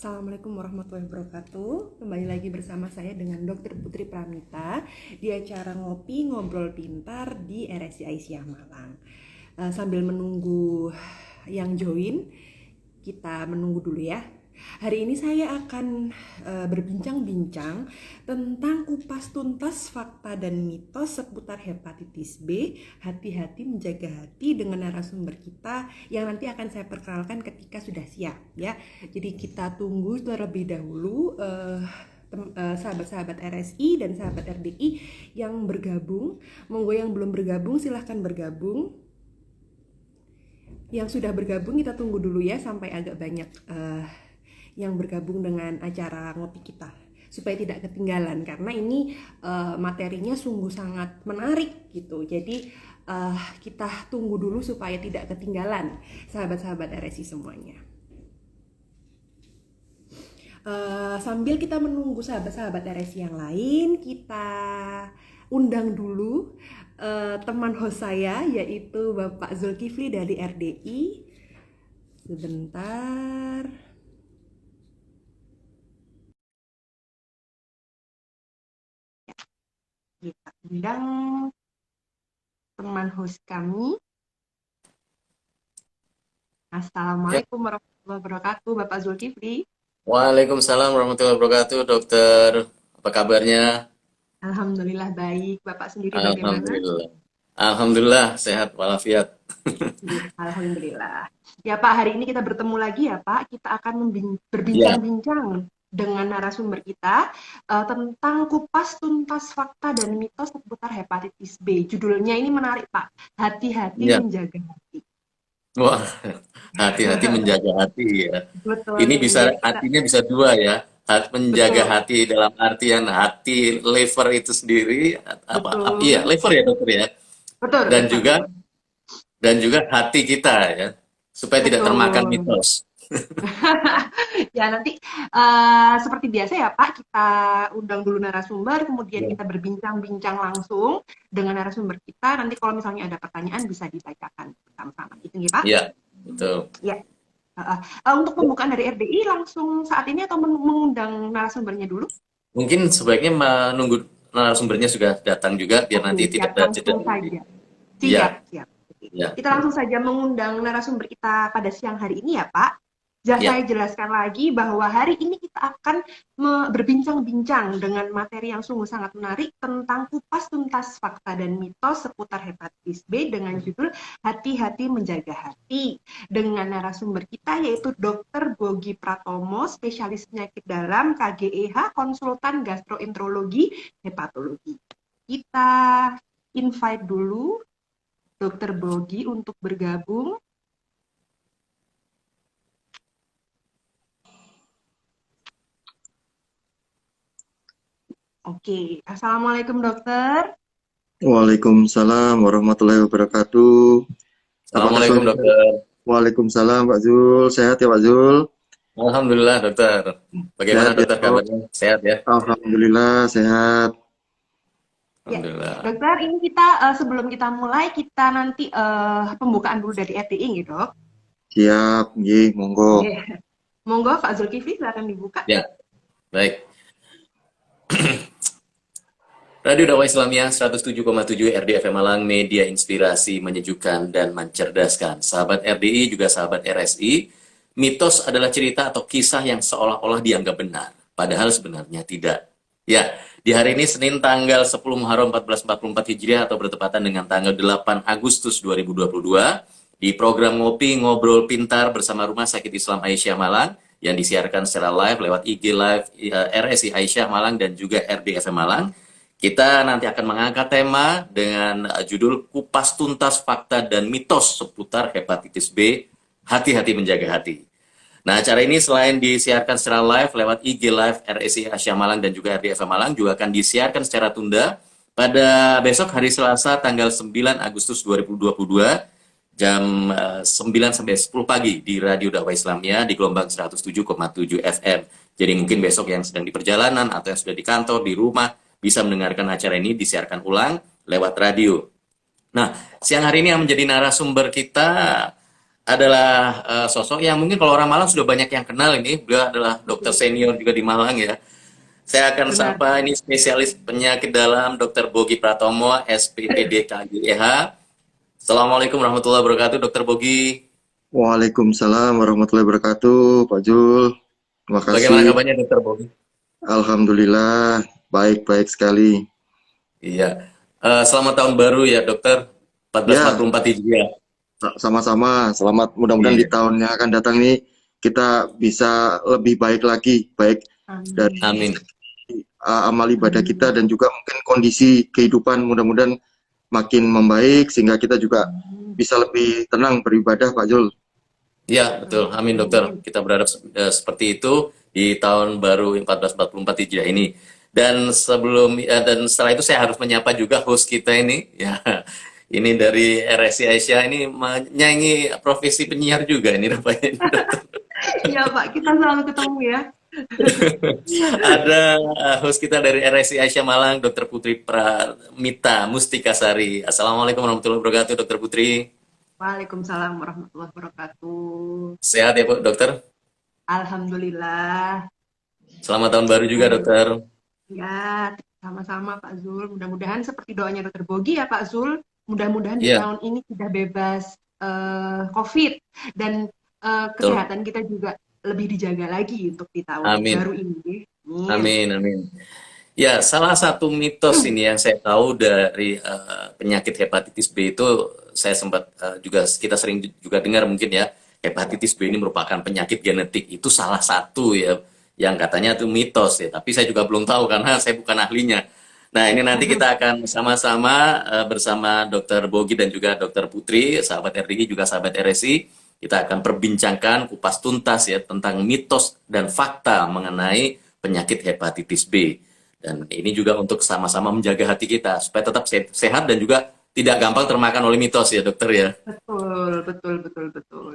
Assalamualaikum warahmatullahi wabarakatuh. Kembali lagi bersama saya dengan Dr. Putri Pramita di acara Ngopi Ngobrol Pintar di RSI Aisyah Malang. Sambil menunggu yang join, kita menunggu dulu ya. Hari ini saya akan berbincang-bincang tentang kupas tuntas fakta dan mitos seputar hepatitis B. Hati-hati menjaga hati dengan narasumber kita yang nanti akan saya perkenalkan ketika sudah siap ya. Jadi kita tunggu terlebih dahulu sahabat-sahabat RSI dan sahabat RDI yang bergabung. Monggo yang belum bergabung silahkan bergabung. Yang sudah bergabung kita tunggu dulu ya sampai agak banyak yang bergabung dengan acara ngopi kita supaya tidak ketinggalan karena ini materinya sungguh sangat menarik gitu. Jadi kita tunggu dulu supaya tidak ketinggalan sahabat-sahabat RSI semuanya. Sambil kita menunggu sahabat-sahabat RSI yang lain, kita undang dulu teman host saya yaitu Bapak Zulkifli dari RDI. Sebentar. Kita undang teman host kami. Assalamualaikum warahmatullahi wabarakatuh, Bapak Zulkifli. Waalaikumsalam warahmatullahi wabarakatuh, dokter. Apa kabarnya? Alhamdulillah baik. Bapak sendiri bagaimana? Alhamdulillah. Alhamdulillah, sehat walafiat. Ya, alhamdulillah. Ya Pak, hari ini kita bertemu lagi ya Pak. Kita akan Ya, berbincang-bincang dengan narasumber kita tentang kupas tuntas fakta dan mitos seputar hepatitis B. Judulnya ini menarik Pak. Hati-hati ya. menjaga hati. Wah, hati-hati menjaga hati ya. Betul Ini nih. bisa Jadi kita artinya bisa dua ya. Menjaga betul, hati dalam artian hati liver itu sendiri iya, betul, liver ya, dokter ya. betul, Dan betul, juga hati kita ya, supaya tidak termakan betul. mitos. Ya nanti seperti biasa ya Pak, kita undang dulu narasumber, kemudian Ya, kita berbincang-bincang langsung dengan narasumber kita. Nanti kalau misalnya ada pertanyaan bisa ditanyakan bersama-sama. Gitu ya Pak? ya, betul. Ya. Untuk pembukaan dari RDI langsung saat ini atau mengundang narasumbernya dulu? Mungkin sebaiknya menunggu narasumbernya sudah datang juga biar Oke, nanti tidak siap. ada jeda. Langsung saja. Iya, Siap, siap. Oke. iya, Kita langsung saja mengundang narasumber kita pada siang hari ini ya, Pak. Saya iya. jelaskan lagi bahwa hari ini kita akan berbincang-bincang dengan materi yang sungguh sangat menarik tentang kupas tuntas fakta dan mitos seputar hepatitis B dengan judul Hati-hati Menjaga Hati. Dengan narasumber kita yaitu Dr. Bogi Pratomo, spesialis penyakit dalam KGEH, konsultan gastroenterologi, hepatologi. Kita invite dulu Dr. Bogi untuk bergabung. Oke, Assalamualaikum dokter. Waalaikumsalam warahmatullahi wabarakatuh. Apakah Assalamualaikum suara saya? dokter. Waalaikumsalam Pak Zul. Sehat ya Pak Zul? Alhamdulillah dokter. Bagaimana Sehat ya dokter dok? kabarnya? Sehat ya? Alhamdulillah sehat. Ya, Alhamdulillah. dokter, ini kita sebelum kita mulai kita nanti pembukaan dulu dari RTI gitu, dok. Siap, nggih, monggo. Oke, monggo Pak Zulkifli silakan dibuka. Ya, baik. Radio Dakwah Islamiyah 107,7 RDFM Malang, media inspirasi, menyejukkan, dan mencerdaskan. Sahabat RDI, juga sahabat RSI, mitos adalah cerita atau kisah yang seolah-olah dianggap benar, padahal sebenarnya tidak. Ya, di hari ini Senin tanggal 10 Muharram 1444 Hijriah atau bertepatan dengan tanggal 8 Agustus 2022, di program Ngopi Ngobrol Pintar bersama Rumah Sakit Islam Aisyah Malang, yang disiarkan secara live lewat IG Live RSI Aisyah Malang dan juga RDFM Malang. Kita nanti akan mengangkat tema dengan judul Kupas Tuntas Fakta dan Mitos Seputar Hepatitis B, Hati-hati Menjaga Hati. Nah, acara ini selain disiarkan secara live lewat IG Live RSI Asia Malang dan juga RDF Malang, juga akan disiarkan secara tunda pada besok hari Selasa tanggal 9 Agustus 2022 jam 9 sampai 10 pagi di Radio Dakwah Islamiyah di gelombang 107,7 FM. Jadi mungkin besok yang sedang di perjalanan atau yang sudah di kantor, di rumah, bisa mendengarkan acara ini disiarkan ulang lewat radio. Nah, siang hari ini yang menjadi narasumber kita adalah sosok yang mungkin kalau orang Malang sudah banyak yang kenal ini. Beliau adalah dokter senior juga di Malang ya. Saya akan Benar. sapa ini spesialis penyakit dalam Dr. Bogi Pratomo, SPPD KGH. Assalamualaikum warahmatullahi wabarakatuh, Dr. Bogi. Waalaikumsalam warahmatullahi wabarakatuh, Pak Jul. Terima Bagaimana kasih. kabarnya, Dr. Bogi? Alhamdulillah, baik-baik sekali. Iya. Selamat tahun baru ya, Dokter. Ya, 1444 Hijriah. sama-sama. Selamat mudah-mudahan di Iya. tahun yang akan datang ini kita bisa lebih baik lagi, baik dari Amin. Amin. amal ibadah kita dan juga mungkin kondisi kehidupan mudah-mudahan makin membaik sehingga kita juga bisa lebih tenang beribadah, Pak Jul. Iya, betul. Amin, Dokter. Kita berharap seperti itu di tahun baru 1444 Hijriah ini. Dan setelah itu saya harus menyapa juga host kita ini. Ya, ini dari RSI Aisyah ini menyaingi profesi penyiar juga ini rupanya, Dokter. Iya Pak, kita selalu ketemu ya. Ada host kita dari RSI Aisyah Malang, Dr. Putri Pramita Mustikasari. Assalamualaikum warahmatullahi wabarakatuh, Dr. Putri. Waalaikumsalam warahmatullahi wabarakatuh. Sehat ya, Bu, Dokter? Alhamdulillah. Selamat tahun baru juga, Dokter. Ya, sama-sama Pak Zul. Mudah-mudahan seperti doanya Dokter Bogi ya Pak Zul. Mudah-mudahan di Iya, tahun ini sudah bebas COVID dan betul. kesehatan kita juga lebih dijaga lagi untuk di tahun Amin. baru ini. Amin. Amin, amin. Ya, salah satu mitos ini yang saya tahu dari penyakit hepatitis B itu saya sempat juga kita sering juga dengar mungkin ya, hepatitis B ini merupakan penyakit genetik. Itu salah satu ya yang katanya itu mitos ya, tapi saya juga belum tahu karena saya bukan ahlinya. Nah, ini nanti kita akan sama-sama bersama Dr. Bogi dan juga Dr. Putri, sahabat RDI juga sahabat RSI, kita akan perbincangkan kupas tuntas ya tentang mitos dan fakta mengenai penyakit hepatitis B. Dan ini juga untuk sama-sama menjaga hati kita supaya tetap sehat dan juga tidak gampang termakan oleh mitos ya, Dokter ya. Betul, betul, betul, betul.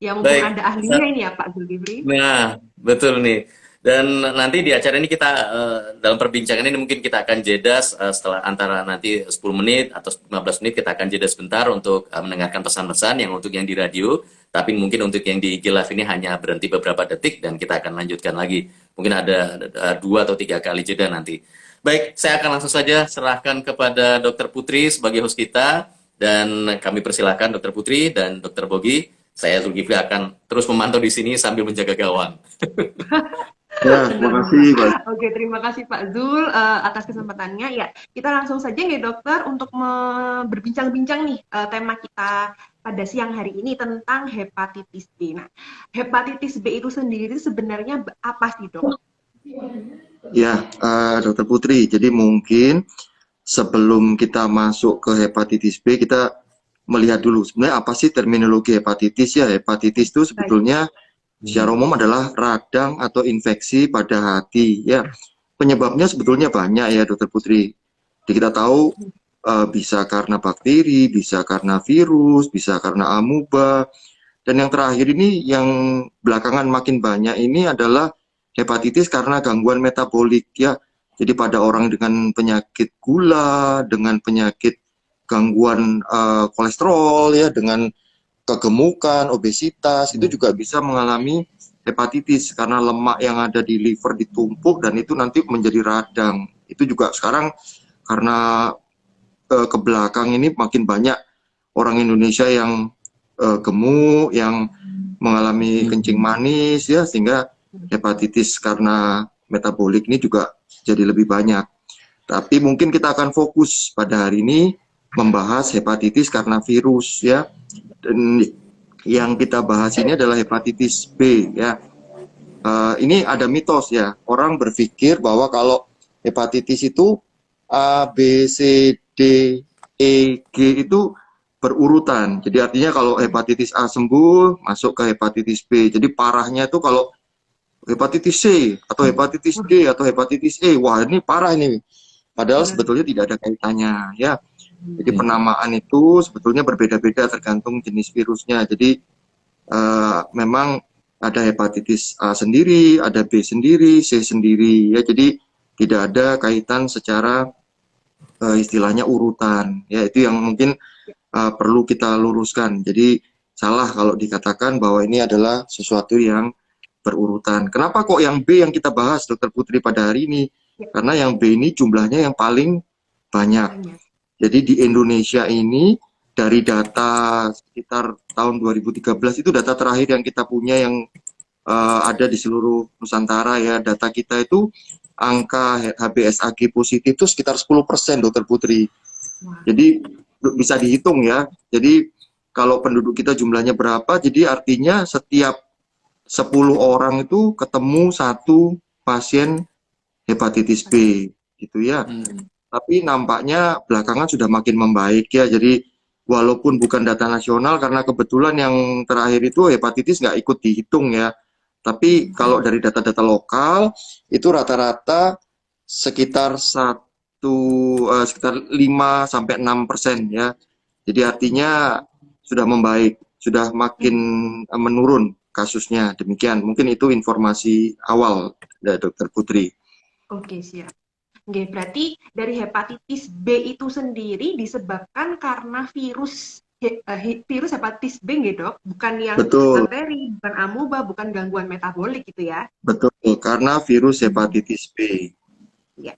Ya mumpung Baik. ada ahlinya ini ya Pak Zulkifli. Nah, betul nih. Dan nanti di acara ini kita dalam perbincangan ini mungkin kita akan jeda setelah antara nanti 10 menit atau 15 menit kita akan jeda sebentar untuk mendengarkan pesan-pesan yang untuk yang di radio, tapi mungkin untuk yang di IG Live ini hanya berhenti beberapa detik dan kita akan lanjutkan lagi. Mungkin ada 2 atau 3 kali jeda nanti. Baik, saya akan langsung saja serahkan kepada Dr. Putri sebagai host kita dan kami persilahkan Dr. Putri dan Dr. Bogi. Saya Zulkifli akan terus memantau di sini sambil menjaga gawang. Ya, terima Benar, kasih, benar. Pak. Oke, terima kasih Pak Zul atas kesempatannya. Ya, kita langsung saja ya dokter untuk berbincang-bincang nih tema kita pada siang hari ini tentang hepatitis B. Nah, hepatitis B itu sendiri sebenarnya apa sih dok? Ya, Dokter Putri. Jadi mungkin sebelum kita masuk ke hepatitis B, kita melihat dulu sebenarnya apa sih terminologi hepatitis ya. Hepatitis itu Baik. sebetulnya secara umum adalah radang atau infeksi pada hati ya. Penyebabnya sebetulnya banyak ya, Dokter Putri. Jadi kita tahu bisa karena bakteri, bisa karena virus, bisa karena amuba. Dan yang terakhir ini yang belakangan makin banyak ini adalah hepatitis karena gangguan metabolik ya. Jadi pada orang dengan penyakit gula, dengan penyakit gangguan kolesterol ya, dengan kegemukan, obesitas itu juga bisa mengalami hepatitis karena lemak yang ada di liver ditumpuk dan itu nanti menjadi radang. Itu juga sekarang karena ke belakang ini makin banyak orang Indonesia yang gemuk, yang mengalami kencing manis ya, sehingga hepatitis karena metabolik ini juga jadi lebih banyak. Tapi mungkin kita akan fokus pada hari ini membahas hepatitis karena virus ya. Dan yang kita bahas ini adalah hepatitis B ya. Ini ada mitos ya. Orang berpikir bahwa kalau hepatitis itu A, B, C, D, E, G itu berurutan. Jadi artinya kalau hepatitis A sembuh, masuk ke hepatitis B. Jadi parahnya itu kalau hepatitis C atau hepatitis D atau hepatitis E, wah ini parah ini. Padahal sebetulnya tidak ada kaitannya ya. Jadi penamaan itu sebetulnya berbeda-beda tergantung jenis virusnya. Jadi memang ada hepatitis A sendiri, ada B sendiri, C sendiri ya. Jadi tidak ada kaitan secara istilahnya urutan. Ya itu yang mungkin perlu kita luruskan. Jadi salah kalau dikatakan bahwa ini adalah sesuatu yang berurutan. Kenapa kok yang B yang kita bahas, Dokter Putri, pada hari ini? Ya, Karena yang B ini jumlahnya yang paling banyak. banyak. Jadi di Indonesia ini dari data sekitar tahun 2013 itu data terakhir yang kita punya yang ada di seluruh Nusantara ya. Data kita itu angka HBsAg positif itu sekitar 10%, Dokter Putri. Wah, Jadi bisa dihitung ya. Jadi kalau penduduk kita jumlahnya berapa, jadi artinya setiap 10 orang itu ketemu satu pasien hepatitis B gitu ya. Hmm. Tapi nampaknya belakangan sudah makin membaik ya. Jadi walaupun bukan data nasional karena kebetulan yang terakhir itu hepatitis nggak ikut dihitung ya. Tapi kalau dari data-data lokal itu rata-rata sekitar sekitar 5-6% ya. Jadi artinya sudah membaik, sudah makin menurun kasusnya. Demikian. Mungkin itu informasi awal dari Dokter Putri. oke, siap. Oke, berarti dari hepatitis B itu sendiri disebabkan karena virus hepatitis B nggih, Dok? Bukan yang Betul, bakteri, bukan amuba, bukan gangguan metabolik gitu ya. betul. Karena virus hepatitis B. Ya.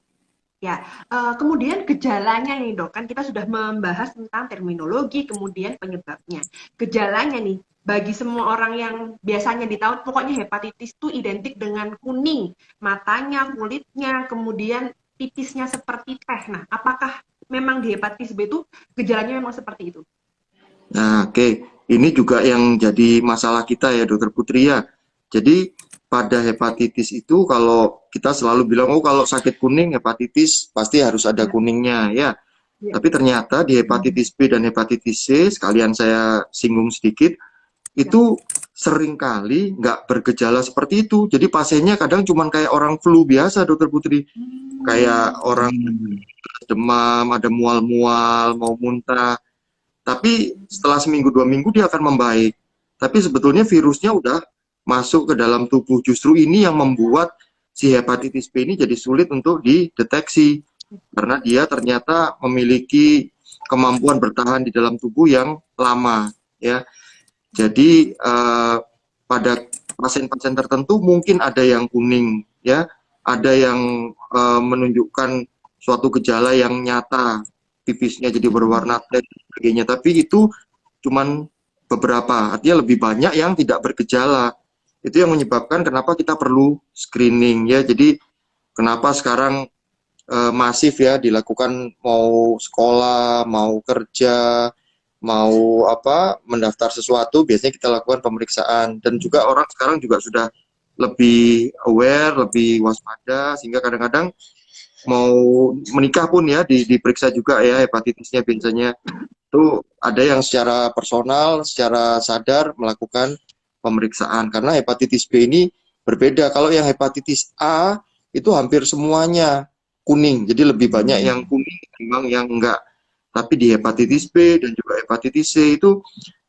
Ya, kemudian gejalanya nih, Dok, kan kita sudah membahas tentang terminologi, kemudian penyebabnya. Gejalanya nih, bagi semua orang yang biasanya ditahu, pokoknya hepatitis itu identik dengan kuning, matanya, kulitnya, kemudian pipisnya seperti teh. Nah, apakah memang di hepatitis B itu gejalanya memang seperti itu? Nah, oke. Ini juga yang jadi masalah kita ya, Dokter Putri ya. Jadi pada hepatitis itu kalau kita selalu bilang, oh kalau sakit kuning hepatitis pasti harus ada Ya, kuningnya ya. ya. Tapi ternyata di hepatitis B dan hepatitis C, sekalian saya singgung sedikit, Ya. itu seringkali nggak bergejala seperti itu. Jadi pasiennya kadang cuma kayak orang flu biasa, Dokter Putri. Kayak orang demam, ada mual-mual, mau muntah. Tapi setelah seminggu 2 minggu dia akan membaik. Tapi sebetulnya virusnya udah masuk ke dalam tubuh. Justru ini yang membuat si hepatitis B ini jadi sulit untuk dideteksi. Karena dia ternyata memiliki kemampuan bertahan di dalam tubuh yang lama. Ya, jadi pada pasien-pasien tertentu mungkin ada yang kuning, ya, ada yang menunjukkan suatu gejala yang nyata, pipisnya jadi berwarna teh dan sebagainya. Tapi itu cuman beberapa, artinya lebih banyak yang tidak bergejala. Itu yang menyebabkan kenapa kita perlu screening ya. Jadi kenapa sekarang masif ya dilakukan, mau sekolah, mau kerja, mau apa mendaftar sesuatu biasanya kita lakukan pemeriksaan. Dan juga orang sekarang juga sudah lebih aware, lebih waspada, sehingga kadang-kadang mau menikah pun ya diperiksa juga ya hepatitisnya. Biasanya itu ada yang secara personal, secara sadar melakukan pemeriksaan karena hepatitis B ini berbeda. Kalau yang hepatitis A itu hampir semuanya kuning, jadi lebih banyak yang kuning ketimbang yang enggak. Tapi di hepatitis B dan juga hepatitis C itu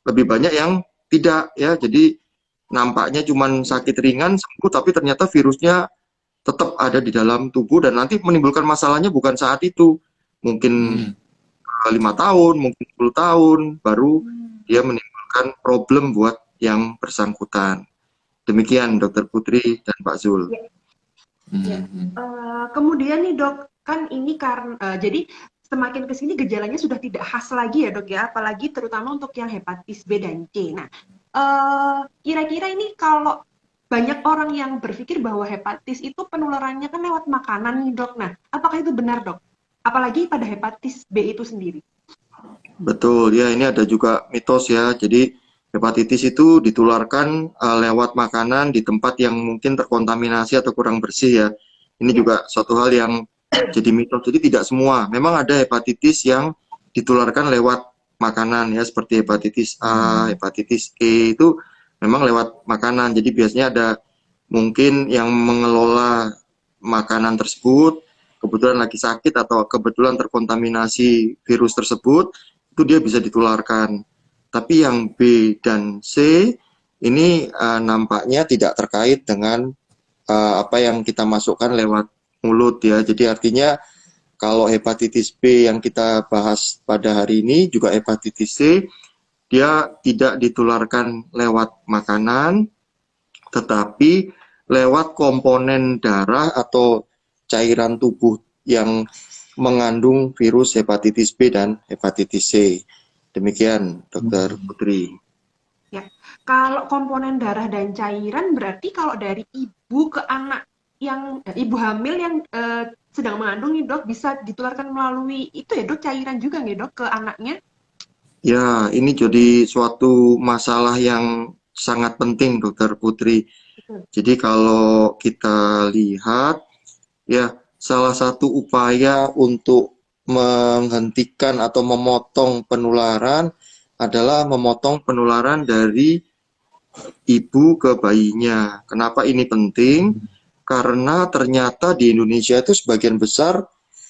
lebih banyak yang tidak ya. Jadi nampaknya cuma sakit ringan sembuh, tapi ternyata virusnya tetap ada di dalam tubuh dan nanti menimbulkan masalahnya bukan saat itu. Mungkin Hmm. 5 tahun, mungkin 10 tahun baru dia menimbulkan problem buat yang bersangkutan. Demikian Dokter Putri dan Pak Zul. Ya. Ya. Hmm. Kemudian nih, Dok, kan ini karena jadi semakin ke sini gejalanya sudah tidak khas lagi ya, Dok ya, apalagi terutama untuk yang hepatitis B dan C. Nah, kira-kira ini kalau banyak orang yang berpikir bahwa hepatitis itu penularannya kan lewat makanan nih, Dok. Nah, apakah itu benar, Dok? Apalagi pada hepatitis B itu sendiri. Betul ya, ini ada juga mitos ya. Jadi hepatitis itu ditularkan lewat makanan di tempat yang mungkin terkontaminasi atau kurang bersih ya. Ini Ya. juga suatu hal yang jadi mitos. Jadi tidak semua. Memang ada hepatitis yang ditularkan lewat makanan ya, seperti hepatitis A, hepatitis E itu memang lewat makanan. Jadi biasanya ada mungkin yang mengelola makanan tersebut, kebetulan lagi sakit atau kebetulan terkontaminasi virus tersebut, itu dia bisa ditularkan. Tapi yang B dan C ini nampaknya tidak terkait dengan apa yang kita masukkan lewat mulut ya. Jadi artinya kalau hepatitis B yang kita bahas pada hari ini juga hepatitis C dia tidak ditularkan lewat makanan, tetapi lewat komponen darah atau cairan tubuh yang mengandung virus hepatitis B dan hepatitis C. Demikian, Dokter Putri. Ya, kalau komponen darah dan cairan berarti kalau dari ibu ke anak yang ibu hamil yang sedang mengandung nih dok bisa ditularkan melalui itu ya dok cairan juga nggak dok ke anaknya? Ya, ini jadi suatu masalah yang sangat penting, Dokter Putri. Betul. Jadi kalau kita lihat, ya salah satu upaya untuk menghentikan atau memotong penularan adalah memotong penularan dari ibu ke bayinya. Kenapa ini penting? Karena ternyata di Indonesia itu sebagian besar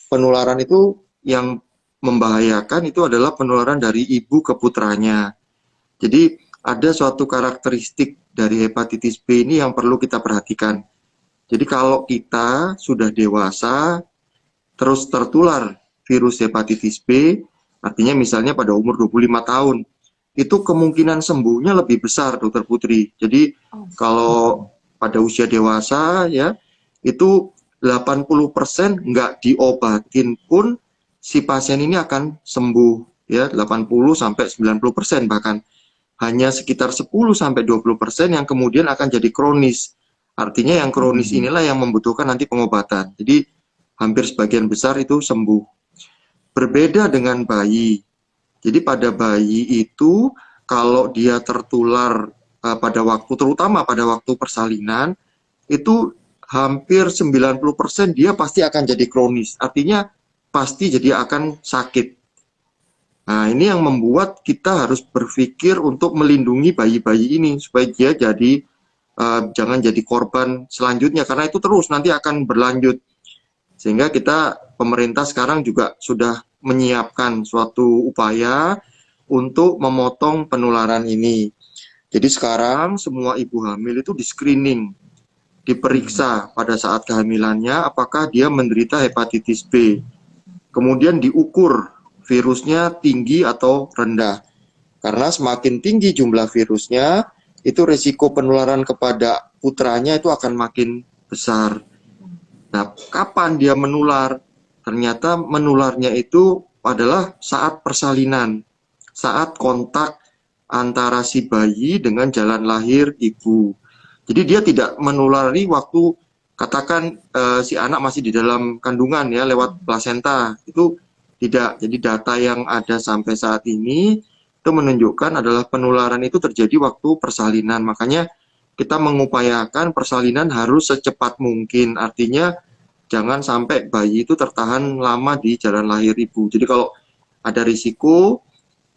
penularan itu yang membahayakan itu adalah penularan dari ibu ke putranya. Jadi ada suatu karakteristik dari hepatitis B ini yang perlu kita perhatikan. Jadi kalau kita sudah dewasa terus tertular virus hepatitis B, artinya misalnya pada umur 25 tahun, itu kemungkinan sembuhnya lebih besar, Dokter Putri. Jadi kalau pada usia dewasa ya, itu 80% nggak diobatin pun si pasien ini akan sembuh ya, 80 sampai 90% bahkan. Hanya sekitar 10 sampai 20% yang kemudian akan jadi kronis. Artinya yang kronis inilah yang membutuhkan nanti pengobatan. Jadi hampir sebagian besar itu sembuh. Berbeda dengan bayi. Jadi pada bayi itu kalau dia tertular pada waktu, terutama pada waktu persalinan, itu hampir 90% dia pasti akan jadi kronis. Artinya pasti jadi akan sakit. Nah, ini yang membuat kita harus berpikir untuk melindungi bayi-bayi ini supaya dia jadi jangan jadi korban selanjutnya karena itu terus nanti akan berlanjut. Sehingga pemerintah sekarang juga sudah menyiapkan suatu upaya untuk memotong penularan ini. Jadi sekarang semua ibu hamil itu di-screening, diperiksa pada saat kehamilannya apakah dia menderita hepatitis B. Kemudian diukur virusnya tinggi atau rendah. Karena semakin tinggi jumlah virusnya, itu risiko penularan kepada putranya itu akan makin besar. Nah, kapan dia menular? Ternyata menularnya itu adalah saat persalinan, saat kontak antara si bayi dengan jalan lahir ibu. Jadi dia tidak menulari waktu katakan si anak masih di dalam kandungan ya lewat plasenta. Itu tidak. Jadi data yang ada sampai saat ini itu menunjukkan adalah penularan itu terjadi waktu persalinan. Makanya kita mengupayakan persalinan harus secepat mungkin. Artinya jangan sampai bayi itu tertahan lama di jalan lahir ibu. Jadi kalau ada risiko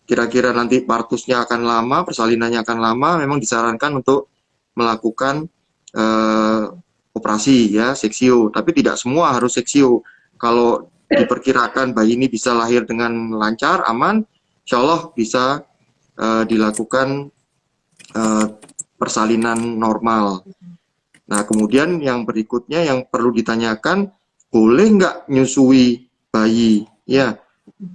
kira-kira nanti partusnya akan lama, persalinannya akan lama, memang disarankan untuk melakukan operasi ya, seksio. Tapi tidak semua harus seksio. Kalau diperkirakan bayi ini bisa lahir dengan lancar, aman, insya Allah bisa dilakukan persalinan normal. Nah, kemudian yang berikutnya yang perlu ditanyakan, boleh nggak nyusui bayi? Ya,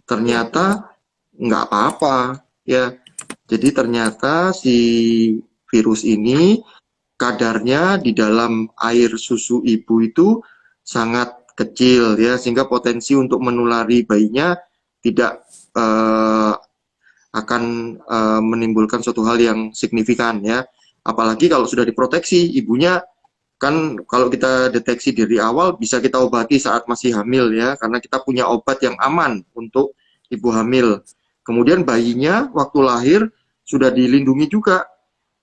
ternyata nggak apa-apa. Ya, jadi ternyata si virus ini kadarnya di dalam air susu ibu itu sangat kecil ya sehingga potensi untuk menulari bayinya tidak akan menimbulkan suatu hal yang signifikan ya. Apalagi kalau sudah diproteksi ibunya kan kalau kita deteksi dari awal bisa kita obati saat masih hamil ya karena kita punya obat yang aman untuk ibu hamil. Kemudian bayinya waktu lahir sudah dilindungi juga.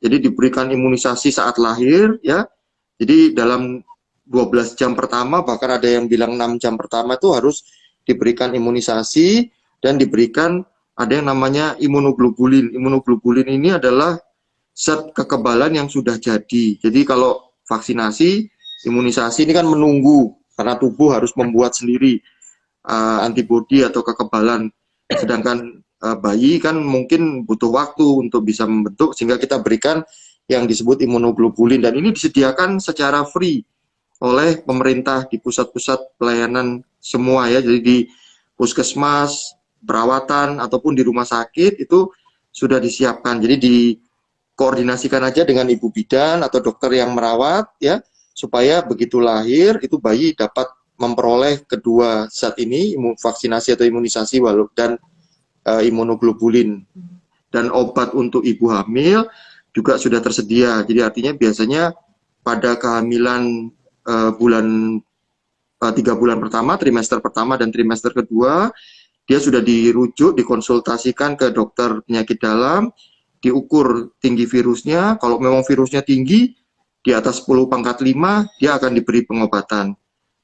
Jadi diberikan imunisasi saat lahir ya. Jadi dalam 12 jam pertama, bahkan ada yang bilang 6 jam pertama itu harus diberikan imunisasi dan diberikan ada yang namanya imunoglobulin. Imunoglobulin ini adalah zat kekebalan yang sudah jadi. Jadi kalau vaksinasi, imunisasi ini kan menunggu karena tubuh harus membuat sendiri antibodi atau kekebalan. Sedangkan bayi kan mungkin butuh waktu untuk bisa membentuk sehingga kita berikan yang disebut imunoglobulin dan ini disediakan secara free oleh pemerintah di pusat-pusat pelayanan semua ya. Jadi di puskesmas, perawatan ataupun di rumah sakit itu sudah disiapkan. Jadi dikoordinasikan aja dengan ibu bidan atau dokter yang merawat ya, supaya begitu lahir itu bayi dapat memperoleh kedua zat ini, vaksinasi atau imunisasi dan imunoglobulin. Dan obat untuk ibu hamil juga sudah tersedia. Jadi artinya biasanya pada kehamilan 3 bulan pertama, trimester pertama dan trimester kedua, dia sudah dirujuk, dikonsultasikan ke dokter penyakit dalam, diukur tinggi virusnya. Kalau memang virusnya tinggi, di atas 10/5, dia akan diberi pengobatan.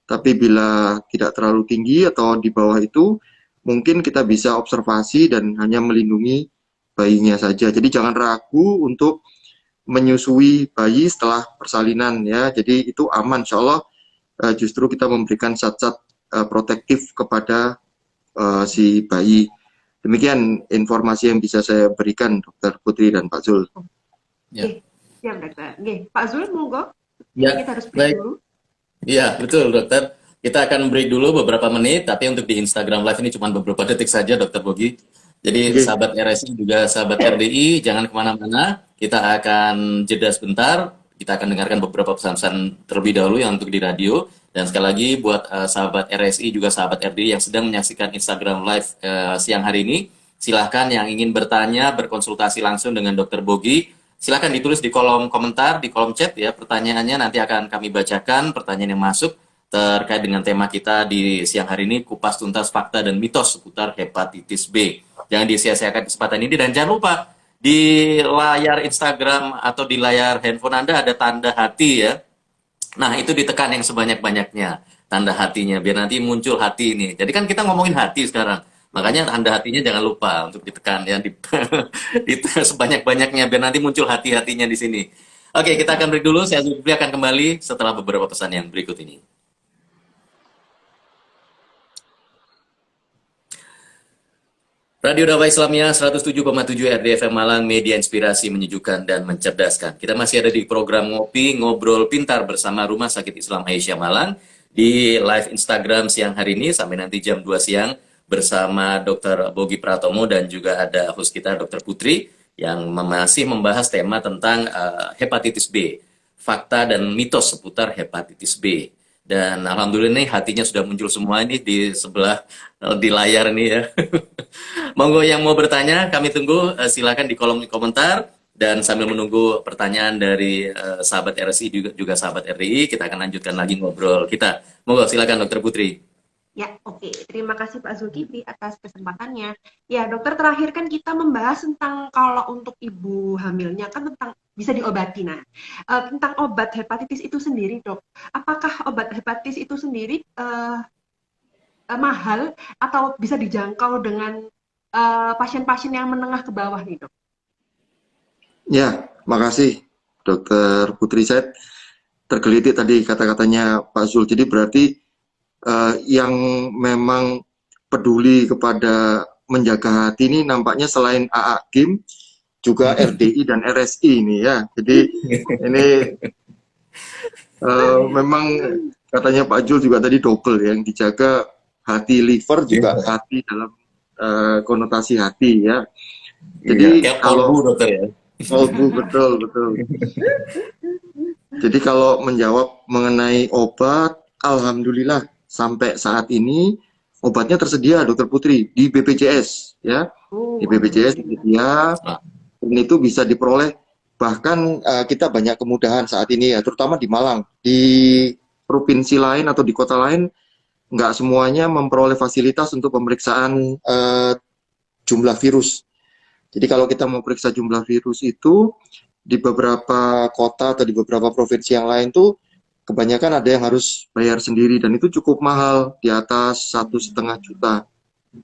Tapi bila tidak terlalu tinggi atau di bawah itu, mungkin kita bisa observasi dan hanya melindungi bayinya saja. Jadi jangan ragu untuk menyusui bayi setelah persalinan ya. Jadi itu aman, insya Allah. Justru kita memberikan zat-zat protektif kepada si bayi. Demikian informasi yang bisa saya berikan, Dokter Putri dan Pak Zul. Ya. Siap, dokter. Oke, Pak Zul, monggo. Ya, Kita harus break baik. dulu. Iya, betul, dokter. Kita akan break dulu beberapa menit, tapi untuk di Instagram Live ini cuma beberapa detik saja, Dokter Bogi. Jadi, Oke. sahabat RSI juga sahabat RDI, jangan kemana-mana. Kita akan jeda sebentar. Kita akan dengarkan beberapa pesan-pesan terlebih dahulu yang untuk di radio. Dan sekali lagi, buat sahabat RSI juga sahabat RDI yang sedang menyaksikan Instagram Live siang hari ini, silahkan yang ingin bertanya, berkonsultasi langsung dengan Dokter Bogi, silahkan ditulis di kolom komentar, di kolom chat ya, pertanyaannya nanti akan kami bacakan, pertanyaan yang masuk terkait dengan tema kita di siang hari ini, kupas tuntas fakta dan mitos seputar hepatitis B. Jangan disia-siakan kesempatan ini, dan jangan lupa di layar Instagram atau di layar handphone Anda ada tanda hati ya. Nah, itu ditekan yang sebanyak-banyaknya, tanda hatinya, biar nanti muncul hati ini. Jadi kan kita ngomongin hati sekarang, makanya tanda hatinya jangan lupa untuk ditekan ya, sebanyak-banyaknya, biar nanti muncul hati-hatinya di sini. Oke, kita akan break dulu, saya Zulkifli akan kembali setelah beberapa pesan yang berikut ini. Radio Dakwah Islamiyah 107,7 RDFM Malang, media inspirasi menyejukkan dan mencerdaskan. Kita masih ada di program Ngopi Ngobrol Pintar bersama Rumah Sakit Islam Aisyah Malang di live Instagram siang hari ini sampai nanti jam 2 siang bersama Dr. Bogi Pratomo dan juga ada host kita Dr. Putri yang masih membahas tema tentang hepatitis B, fakta dan mitos seputar hepatitis B. Dan alhamdulillah nih hatinya sudah muncul semua ini di sebelah di layar nih ya. Monggo yang mau bertanya kami tunggu, silakan di kolom komentar, dan sambil menunggu pertanyaan dari sahabat RSI juga sahabat RDI, kita akan lanjutkan lagi ngobrol kita. Monggo silakan Dokter Putri. Ya, oke. Terima kasih Pak Zulkifli atas kesempatannya. Ya, dokter, terakhir kan kita membahas tentang kalau untuk ibu hamilnya kan tentang bisa diobati. Nah, tentang obat hepatitis itu sendiri, dok. Apakah obat hepatitis itu sendiri mahal atau bisa dijangkau dengan pasien-pasien yang menengah ke bawah nih, dok? Ya, makasih Dokter Putri. Saya tergelitik tadi kata-katanya Pak Zul. Jadi berarti yang memang peduli kepada menjaga hati ini nampaknya selain AA Kim juga RDI dan RSI ini ya. Jadi ini memang katanya Pak Jul juga tadi double ya, yang dijaga hati, liver juga hati dalam konotasi hati ya. Jadi kalau dokter ya. betul. Jadi kalau menjawab mengenai obat, alhamdulillah sampai saat ini obatnya tersedia, Dokter Putri, di BPJS ya. Di BPJS tersedia, dan itu bisa diperoleh. Bahkan kita banyak kemudahan saat ini ya, terutama di Malang. Di provinsi lain atau di kota lain nggak semuanya memperoleh fasilitas untuk pemeriksaan jumlah virus. Jadi kalau kita mau periksa jumlah virus itu di beberapa kota atau di beberapa provinsi yang lain tuh kebanyakan ada yang harus bayar sendiri, dan itu cukup mahal, di atas 1,5 juta.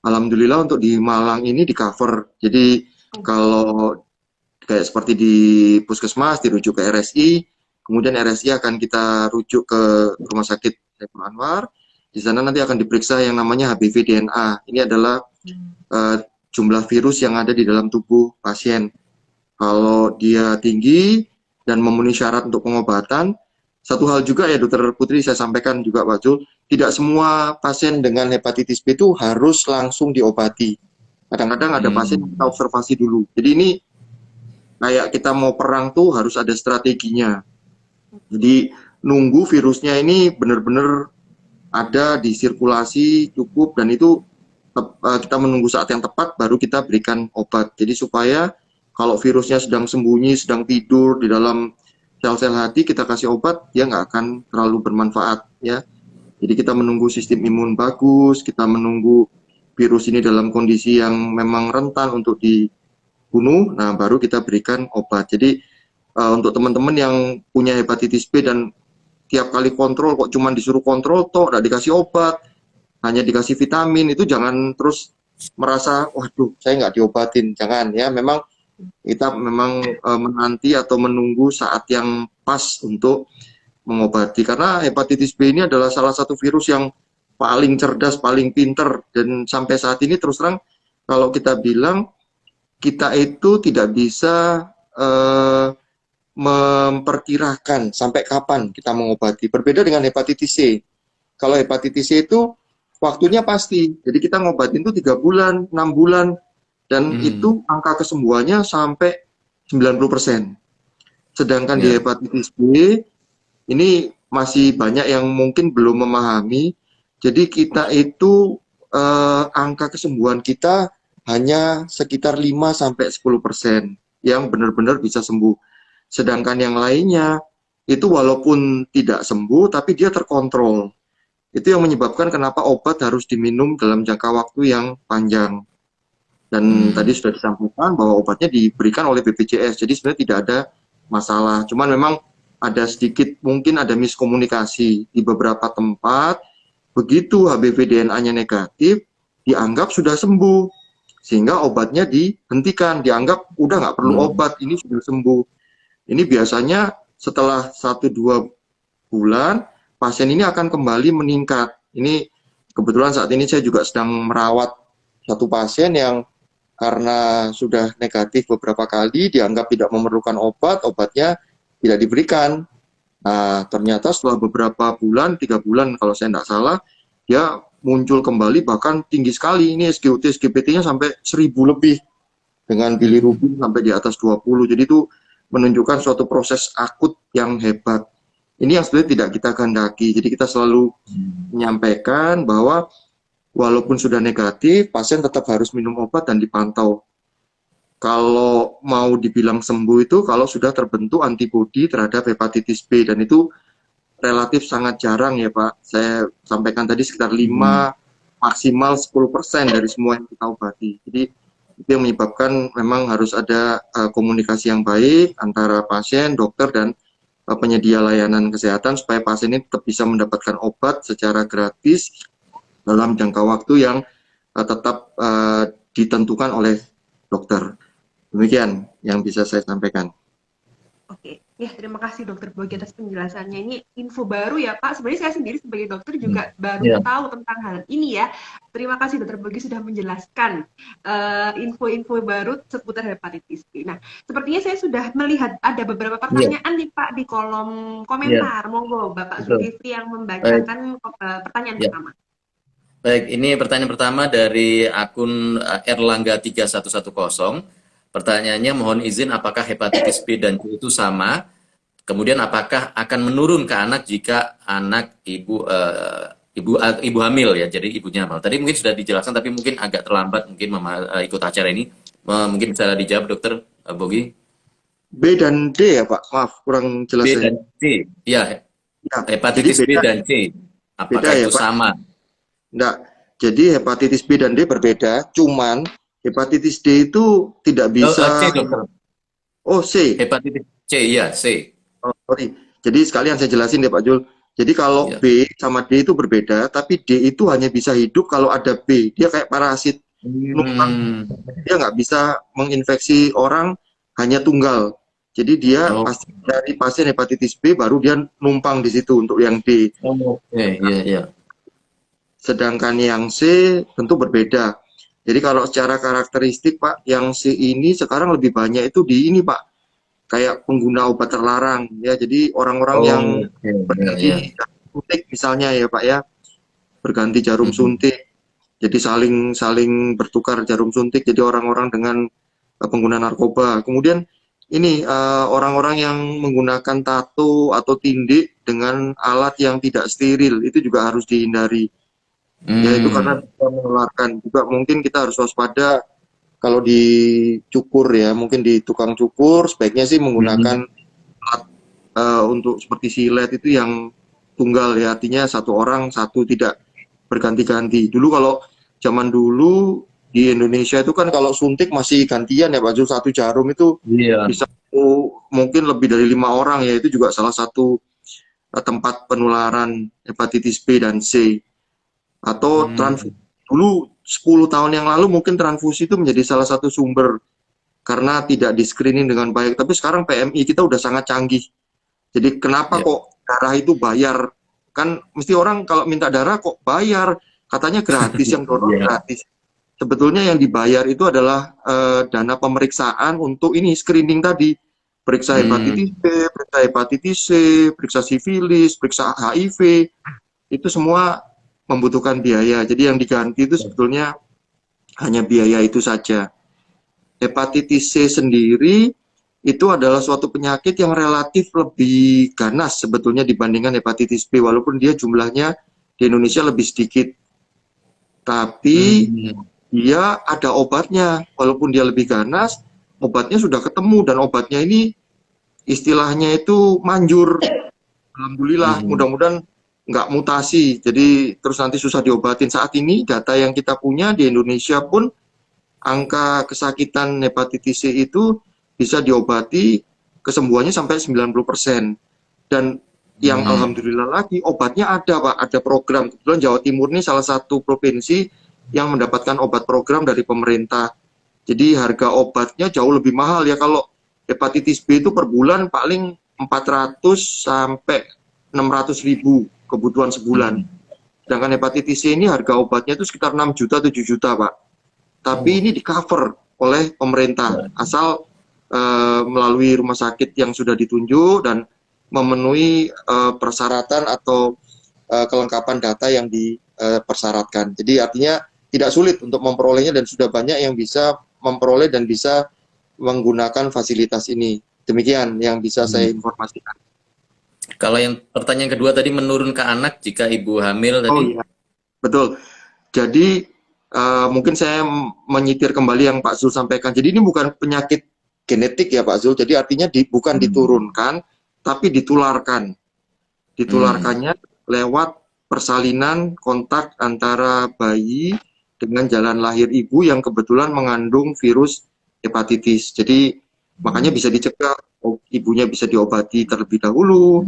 Alhamdulillah untuk di Malang ini di cover. Jadi kalau kayak seperti di puskesmas dirujuk ke RSI, kemudian RSI akan kita rujuk ke Rumah Sakit Saiful Anwar. Di sana nanti akan diperiksa yang namanya HBV DNA. Ini adalah jumlah virus yang ada di dalam tubuh pasien. Kalau dia tinggi dan memenuhi syarat untuk pengobatan, satu hal juga ya Dokter Putri, saya sampaikan juga Pak Jul, tidak semua pasien dengan hepatitis B itu harus langsung diobati. Kadang-kadang ada pasien yang kita observasi dulu. Jadi ini kayak kita mau perang tuh harus ada strateginya. Jadi nunggu virusnya ini benar-benar ada di sirkulasi cukup, dan itu kita menunggu saat yang tepat baru kita berikan obat. Jadi supaya kalau virusnya sedang sembunyi, sedang tidur di dalam sel-sel hati, kita kasih obat, dia nggak akan terlalu bermanfaat ya. Jadi kita menunggu sistem imun bagus, kita menunggu virus ini dalam kondisi yang memang rentan untuk dibunuh, nah baru kita berikan obat. Jadi untuk teman-teman yang punya hepatitis B dan tiap kali kontrol kok cuman disuruh kontrol toh nggak dikasih obat, hanya dikasih vitamin, itu jangan terus merasa waduh saya nggak diobatin, jangan ya. Memang kita memang menanti atau menunggu saat yang pas untuk mengobati, karena hepatitis B ini adalah salah satu virus yang paling cerdas, paling pinter, dan sampai saat ini terus terang kalau kita bilang kita itu tidak bisa memperkirakan sampai kapan kita mengobati. Berbeda dengan hepatitis C. Kalau hepatitis C itu waktunya pasti. Jadi kita ngobatin itu 3 bulan, 6 bulan, dan itu angka kesembuhannya sampai 90%. Sedangkan di hepatitis B ini masih banyak yang mungkin belum memahami. Jadi kita itu angka kesembuhan kita hanya sekitar 5-10% yang benar-benar bisa sembuh. Sedangkan yang lainnya itu walaupun tidak sembuh tapi dia terkontrol. Itu yang menyebabkan kenapa obat harus diminum dalam jangka waktu yang panjang. Dan tadi sudah disampaikan bahwa obatnya diberikan oleh BPJS. Jadi sebenarnya tidak ada masalah. Cuman memang ada sedikit mungkin ada miskomunikasi di beberapa tempat. Begitu HBV DNA-nya negatif, dianggap sudah sembuh, sehingga obatnya dihentikan, dianggap udah nggak perlu obat, ini sudah sembuh. Ini biasanya setelah 1-2 bulan, pasien ini akan kembali meningkat. Ini kebetulan saat ini saya juga sedang merawat satu pasien yang karena sudah negatif beberapa kali, dianggap tidak memerlukan obat, obatnya tidak diberikan. Nah, ternyata setelah beberapa bulan, 3 bulan kalau saya tidak salah, dia muncul kembali bahkan tinggi sekali. Ini SGOT, SGPT-nya sampai 1000 lebih. Dengan bilirubin sampai di atas 20. Jadi itu menunjukkan suatu proses akut yang hebat. Ini yang sebenarnya tidak kita kehendaki. Jadi kita selalu menyampaikan bahwa walaupun sudah negatif, pasien tetap harus minum obat dan dipantau. Kalau mau dibilang sembuh itu kalau sudah terbentuk antibodi terhadap hepatitis B, dan itu relatif sangat jarang ya Pak. Saya sampaikan tadi sekitar 5 maksimal 10% dari semua yang kita obati. Jadi itu yang menyebabkan memang harus ada komunikasi yang baik antara pasien, dokter, dan penyedia layanan kesehatan supaya pasien ini tetap bisa mendapatkan obat secara gratis dalam jangka waktu yang tetap ditentukan oleh dokter. Demikian yang bisa saya sampaikan. Oke, ya terima kasih Dokter Bogi atas penjelasannya. Ini info baru ya Pak. Sebenarnya saya sendiri sebagai dokter juga baru tahu tentang hal ini ya. Terima kasih Dokter Bogi sudah menjelaskan info-info baru seputar hepatitis B. Nah, sepertinya saya sudah melihat ada beberapa pertanyaan nih Pak di kolom komentar. Monggo Bapak Zulkifli yang membacakan pertanyaan pertama. Baik, ini pertanyaan pertama dari akun Erlangga 3110. Pertanyaannya, mohon izin apakah hepatitis B dan C itu sama? Kemudian apakah akan menurun ke anak jika anak ibu hamil ya, jadi ibunya hamil. Tadi mungkin sudah dijelaskan tapi mungkin agak terlambat mungkin ikut acara ini. Mungkin bisa dijawab Dokter Bogi. B dan D ya Pak, maaf kurang jelas. B dan C, ya. Hepatitis B dan C, apakah itu sama? Enggak, jadi hepatitis B dan D berbeda, cuman hepatitis D itu tidak bisa. C, dokter. Oh, C. Hepatitis C, ya, C. Oh, sorry. Jadi sekalian saya jelasin deh Pak Jul. Jadi kalau B sama D itu berbeda, tapi D itu hanya bisa hidup kalau ada B. Dia kayak parasit. Dia nggak bisa menginfeksi orang, hanya tunggal. Jadi dia pasti dari pasien hepatitis B baru dia numpang di situ untuk yang D. Sedangkan yang C tentu berbeda. Jadi kalau secara karakteristik Pak, yang C ini sekarang lebih banyak itu di ini Pak, kayak pengguna obat terlarang ya. Jadi orang-orang yang berganti jarum suntik misalnya ya Pak ya, berganti jarum suntik. Jadi saling saling bertukar jarum suntik. Jadi orang-orang dengan pengguna narkoba. Kemudian ini orang-orang yang menggunakan tato atau tindik dengan alat yang tidak steril itu juga harus dihindari. Ya itu karena Hmm. bisa menularkan. Juga mungkin kita harus waspada kalau di cukur ya, mungkin di tukang cukur sebaiknya sih menggunakan Hmm. alat untuk seperti silet itu yang tunggal ya, artinya satu orang satu, tidak berganti-ganti. Dulu kalau zaman dulu di Indonesia itu kan kalau suntik masih gantian ya Pak Zul, satu jarum itu Iya. bisa mungkin lebih dari 5 orang ya, itu juga salah satu tempat penularan hepatitis B dan C. Atau transfusi, Hmm. dulu 10 tahun yang lalu mungkin transfusi itu menjadi salah satu sumber karena tidak di screening dengan baik, tapi sekarang PMI kita udah sangat canggih. Jadi kenapa Ya. kok darah itu bayar? Kan mesti orang kalau minta darah kok bayar, katanya gratis, yang donor Iya. gratis. Sebetulnya yang dibayar itu adalah dana pemeriksaan untuk ini screening tadi. Periksa hepatitis Hmm. B, periksa hepatitis C, periksa sifilis, periksa HIV. Itu semua membutuhkan biaya. Jadi yang diganti itu sebetulnya hanya biaya itu saja. Hepatitis C sendiri itu adalah suatu penyakit yang relatif lebih ganas sebetulnya dibandingkan hepatitis B, walaupun dia jumlahnya di Indonesia lebih sedikit. Tapi Hmm. dia ada obatnya, walaupun dia lebih ganas, obatnya sudah ketemu dan obatnya ini istilahnya itu manjur. Alhamdulillah, Hmm. mudah-mudahan nggak mutasi, jadi terus nanti susah diobatin. Saat ini data yang kita punya di Indonesia pun angka kesakitan hepatitis C itu bisa diobati, kesembuhannya sampai 90%. Dan yang Hmm. alhamdulillah lagi obatnya ada Pak, ada program. Kebetulan Jawa Timur ini salah satu provinsi yang mendapatkan obat program dari pemerintah. Jadi harga obatnya jauh lebih mahal ya, kalau hepatitis B itu per bulan paling 400 sampai 600 ribu kebutuhan sebulan. Hmm. Sedangkan hepatitis C ini harga obatnya itu sekitar 6 juta 7 juta Pak. Tapi Oh. ini di cover oleh pemerintah Ya. asal melalui rumah sakit yang sudah ditunjuk dan memenuhi persyaratan atau kelengkapan data yang dipersyaratkan. Jadi artinya tidak sulit untuk memperolehnya dan sudah banyak yang bisa memperoleh dan bisa menggunakan fasilitas ini. Demikian yang bisa saya Hmm. informasikan. Kalau yang pertanyaan kedua tadi, menurun ke anak jika ibu hamil Oh tadi? iya, betul. Jadi mungkin saya menyitir kembali yang Pak Zul sampaikan. Jadi ini bukan penyakit genetik ya Pak Zul. Jadi artinya bukan Hmm. diturunkan, tapi ditularkan. Hmm. Ditularkannya lewat persalinan kontak antara bayi dengan jalan lahir ibu yang kebetulan mengandung virus hepatitis. Jadi makanya bisa dicegah, ibunya bisa diobati terlebih dahulu,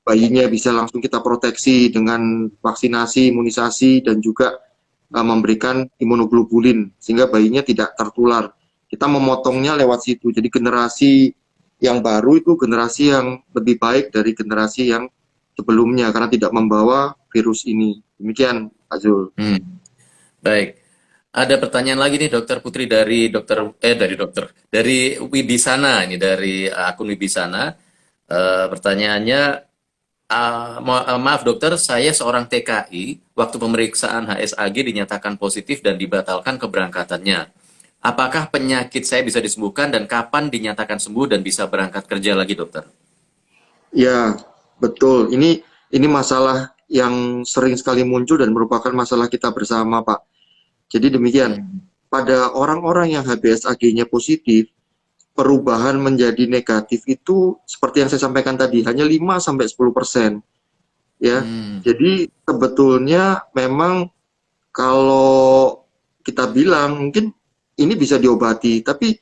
bayinya bisa langsung kita proteksi dengan vaksinasi, imunisasi, dan juga memberikan imunoglobulin sehingga bayinya tidak tertular. Kita memotongnya lewat situ. Jadi generasi yang baru itu generasi yang lebih baik dari generasi yang sebelumnya karena tidak membawa virus ini. Demikian, Azul. Hmm. Baik. Ada pertanyaan lagi nih Dokter Putri dari Wibisana, ini dari akun Wibisana. Pertanyaannya, maaf dokter, saya seorang TKI, waktu pemeriksaan HSAG dinyatakan positif dan dibatalkan keberangkatannya. Apakah penyakit saya bisa disembuhkan dan kapan dinyatakan sembuh dan bisa berangkat kerja lagi dokter? Ya, betul. Ini masalah yang sering sekali muncul dan merupakan masalah kita bersama, Pak. Jadi demikian. Hmm. Pada orang-orang yang HBsAg-nya positif, perubahan menjadi negatif itu seperti yang saya sampaikan tadi, hanya 5 sampai 10%, ya. Hmm. Jadi sebetulnya memang kalau kita bilang mungkin ini bisa diobati, tapi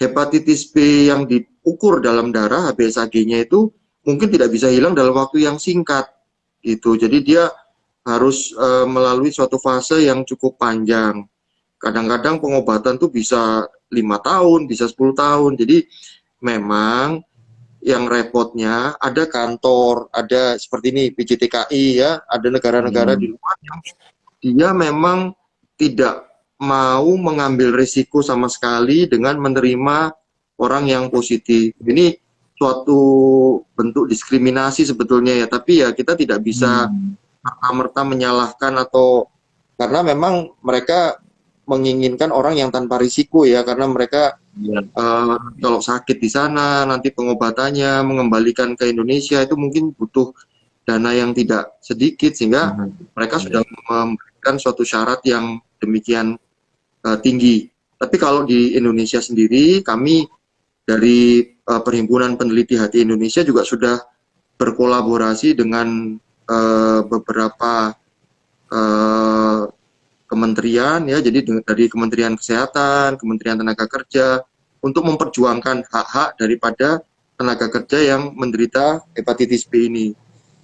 hepatitis B yang diukur dalam darah HBsAg-nya itu mungkin tidak bisa hilang dalam waktu yang singkat gitu. Jadi dia harus melalui suatu fase yang cukup panjang. Kadang-kadang pengobatan tuh bisa 5 tahun, bisa 10 tahun. Jadi memang yang repotnya ada kantor, ada seperti ini PJTKI ya, ada negara-negara di Hmm. luar yang dia memang tidak mau mengambil risiko sama sekali dengan menerima orang yang positif. Ini suatu bentuk diskriminasi sebetulnya ya, tapi ya kita tidak bisa Hmm. merta-merta menyalahkan atau karena memang mereka menginginkan orang yang tanpa risiko ya, karena mereka Iya. kalau sakit di sana nanti pengobatannya mengembalikan ke Indonesia itu mungkin butuh dana yang tidak sedikit, sehingga mereka sudah memberikan suatu syarat yang demikian tinggi. Tapi kalau di Indonesia sendiri, kami dari Perhimpunan Peneliti Hati Indonesia juga sudah berkolaborasi dengan beberapa eh, kementerian ya, jadi dari Kementerian Kesehatan, Kementerian Tenaga Kerja untuk memperjuangkan hak-hak daripada tenaga kerja yang menderita hepatitis B ini.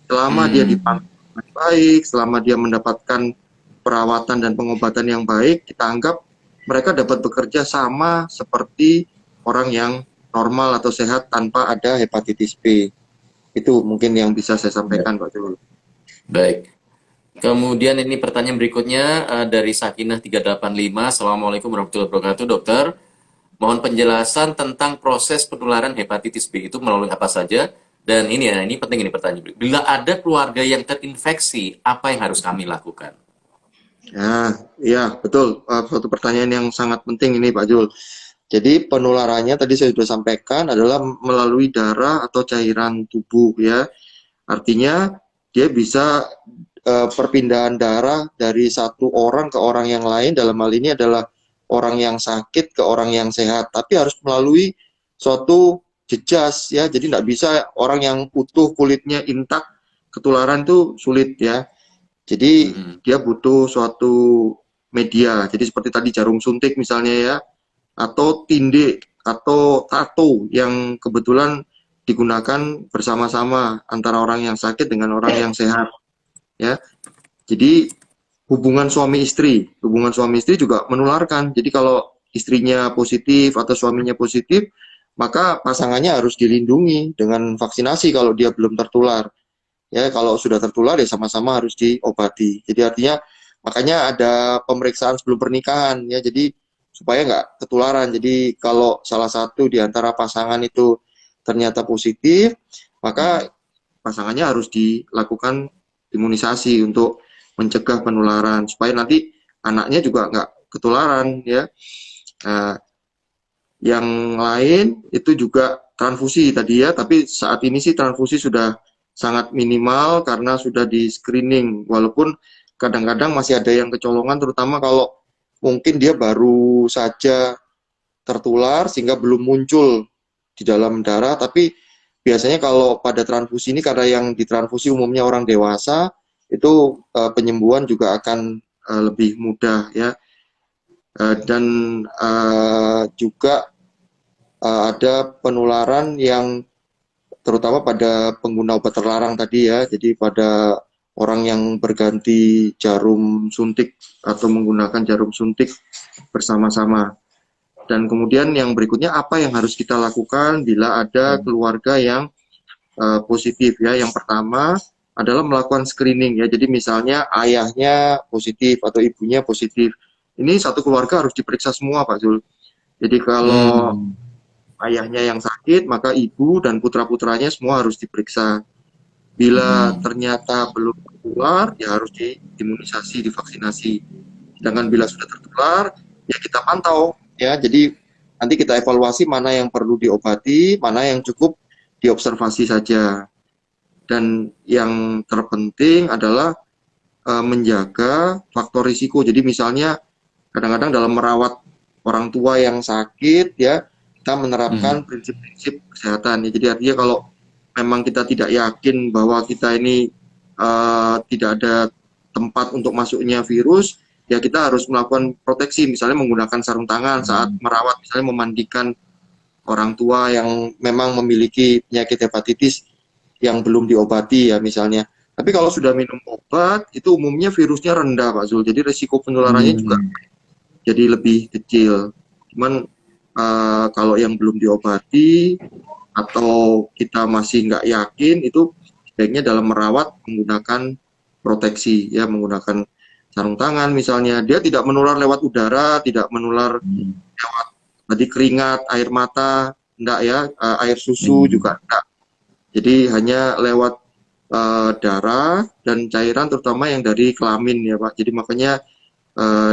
Selama dia dipantau dengan baik, selama dia mendapatkan perawatan dan pengobatan yang baik, kita anggap mereka dapat bekerja sama seperti orang yang normal atau sehat tanpa ada hepatitis B. Itu mungkin yang bisa saya sampaikan, Pak Jul. Baik. Kemudian ini pertanyaan berikutnya dari Sakinah 385. Assalamualaikum warahmatullahi wabarakatuh, dokter. Mohon penjelasan tentang proses penularan hepatitis B itu melalui apa saja? Dan ini ya, ini penting ini pertanyaan. Bila ada keluarga yang terinfeksi, apa yang harus kami lakukan? Ya, betul. Suatu pertanyaan yang sangat penting ini, Pak Jul. Jadi penularannya tadi saya sudah sampaikan adalah melalui darah atau cairan tubuh ya. Artinya dia bisa perpindahan darah dari satu orang ke orang yang lain, dalam hal ini adalah orang yang sakit ke orang yang sehat, tapi harus melalui suatu jejas ya, jadi tidak bisa orang yang utuh kulitnya intak ketularan itu sulit ya, jadi dia butuh suatu media, jadi seperti tadi jarum suntik misalnya ya, atau tinde atau tato yang kebetulan digunakan bersama-sama antara orang yang sakit dengan orang yang sehat ya. Jadi hubungan suami istri juga menularkan. Jadi kalau istrinya positif atau suaminya positif, maka pasangannya harus dilindungi dengan vaksinasi kalau dia belum tertular. Ya, kalau sudah tertular ya sama-sama harus diobati. Jadi artinya makanya ada pemeriksaan sebelum pernikahan ya. Jadi supaya nggak ketularan. Jadi kalau salah satu di antara pasangan itu ternyata positif, maka pasangannya harus dilakukan imunisasi untuk mencegah penularan supaya nanti anaknya juga nggak ketularan ya. Nah, yang lain itu juga transfusi tadi ya, tapi saat ini sih transfusi sudah sangat minimal karena sudah di screening, walaupun kadang-kadang masih ada yang kecolongan, terutama kalau mungkin dia baru saja tertular sehingga belum muncul di dalam darah, tapi biasanya kalau pada transfusi ini karena yang ditransfusi umumnya orang dewasa, itu penyembuhan juga akan lebih mudah ya. Dan juga ada penularan yang terutama pada pengguna obat terlarang tadi ya, jadi pada orang yang berganti jarum suntik atau menggunakan jarum suntik bersama-sama. Dan kemudian yang berikutnya apa yang harus kita lakukan bila ada keluarga yang positif ya. Yang pertama adalah melakukan screening ya. Jadi misalnya ayahnya positif atau ibunya positif. Ini satu keluarga harus diperiksa semua, Pak Zul. Jadi kalau ayahnya yang sakit, maka ibu dan putra-putranya semua harus diperiksa. Bila ternyata belum tertular, ya harus diimunisasi, divaksinasi. Sedangkan bila sudah tertular, ya kita pantau ya. Jadi nanti kita evaluasi mana yang perlu diobati, mana yang cukup diobservasi saja. Dan yang terpenting adalah menjaga faktor risiko. Jadi misalnya kadang-kadang dalam merawat orang tua yang sakit ya, kita menerapkan prinsip-prinsip kesehatan. Ya, jadi artinya kalau memang kita tidak yakin bahwa kita ini tidak ada tempat untuk masuknya virus, ya kita harus melakukan proteksi, misalnya menggunakan sarung tangan saat merawat, misalnya memandikan orang tua yang memang memiliki penyakit hepatitis yang belum diobati ya misalnya. Tapi kalau sudah minum obat, itu umumnya virusnya rendah, Pak Zul. Jadi risiko penularannya juga jadi lebih kecil. Cuman kalau yang belum diobati atau kita masih nggak yakin, itu sebaiknya dalam merawat menggunakan proteksi ya, menggunakan sarung tangan misalnya. Dia tidak menular lewat udara, tidak menular lewat tadi keringat, air mata, enggak ya, air susu juga enggak. Jadi hanya lewat darah dan cairan terutama yang dari kelamin ya Pak. Jadi makanya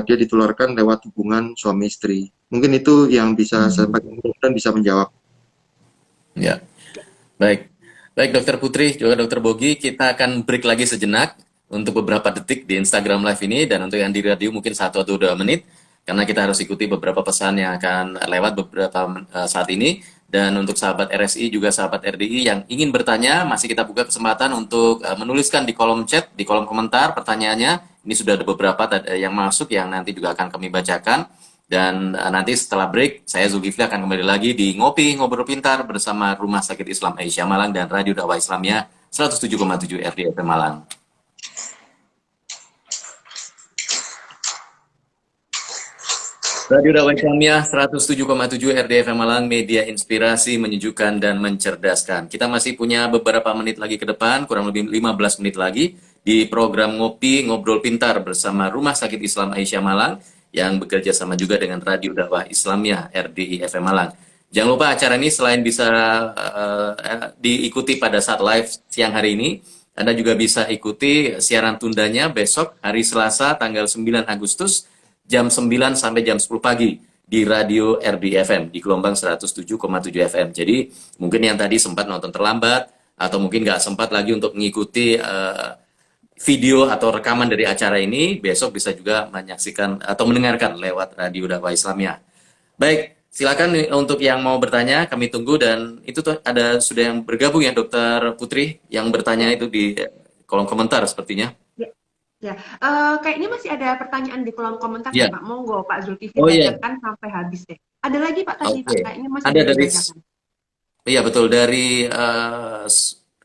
dia ditularkan lewat hubungan suami istri. Mungkin itu yang bisa saya sampaikan dan bisa menjawab. Ya, baik. Baik, Dokter Putri, juga Dokter Bogi, kita akan break lagi sejenak untuk beberapa detik di Instagram Live ini, dan untuk yang di radio mungkin 1 atau 2 menit, karena kita harus ikuti beberapa pesan yang akan lewat beberapa saat ini. Dan untuk sahabat RSI, juga sahabat RDI yang ingin bertanya, masih kita buka kesempatan untuk menuliskan di kolom chat, di kolom komentar pertanyaannya. Ini sudah ada beberapa yang masuk, yang nanti juga akan kami bacakan. Dan nanti setelah break, saya Zulkifli akan kembali lagi di Ngopi Ngobrol Pintar bersama Rumah Sakit Islam Aisyah Malang dan Radio Dakwah Islamiyah 107,7 RDFM Malang. Radio Dakwah Islamiyah 107,7 RDFM Malang, media inspirasi, menyejukkan, dan mencerdaskan. Kita masih punya beberapa menit lagi ke depan, kurang lebih 15 menit lagi, di program Ngopi Ngobrol Pintar bersama Rumah Sakit Islam Aisyah Malang, yang bekerja sama juga dengan Radio Dakwah Islamiyah RDI FM Malang. Jangan lupa acara ini selain bisa diikuti pada saat live siang hari ini, Anda juga bisa ikuti siaran tundanya besok hari Selasa tanggal 9 Agustus jam 9 sampai jam 10 pagi di Radio RDI FM di gelombang 107,7 FM. Jadi mungkin yang tadi sempat nonton terlambat atau mungkin nggak sempat lagi untuk mengikuti video atau rekaman dari acara ini, besok bisa juga menyaksikan atau mendengarkan lewat Radio Dakwah Islamiyah. Baik, silakan untuk yang mau bertanya, kami tunggu. Dan itu tuh ada sudah yang bergabung ya, Dokter Putri, yang bertanya itu di kolom komentar sepertinya. Ya, kayaknya masih ada pertanyaan di kolom komentar Ya. Pak. Monggo Pak Zulkifli Iya. bacakan sampai habis deh. Ada lagi Pak tadi Pak, Oke. kayaknya masih Ada ada dari, dibacakan. iya betul, dari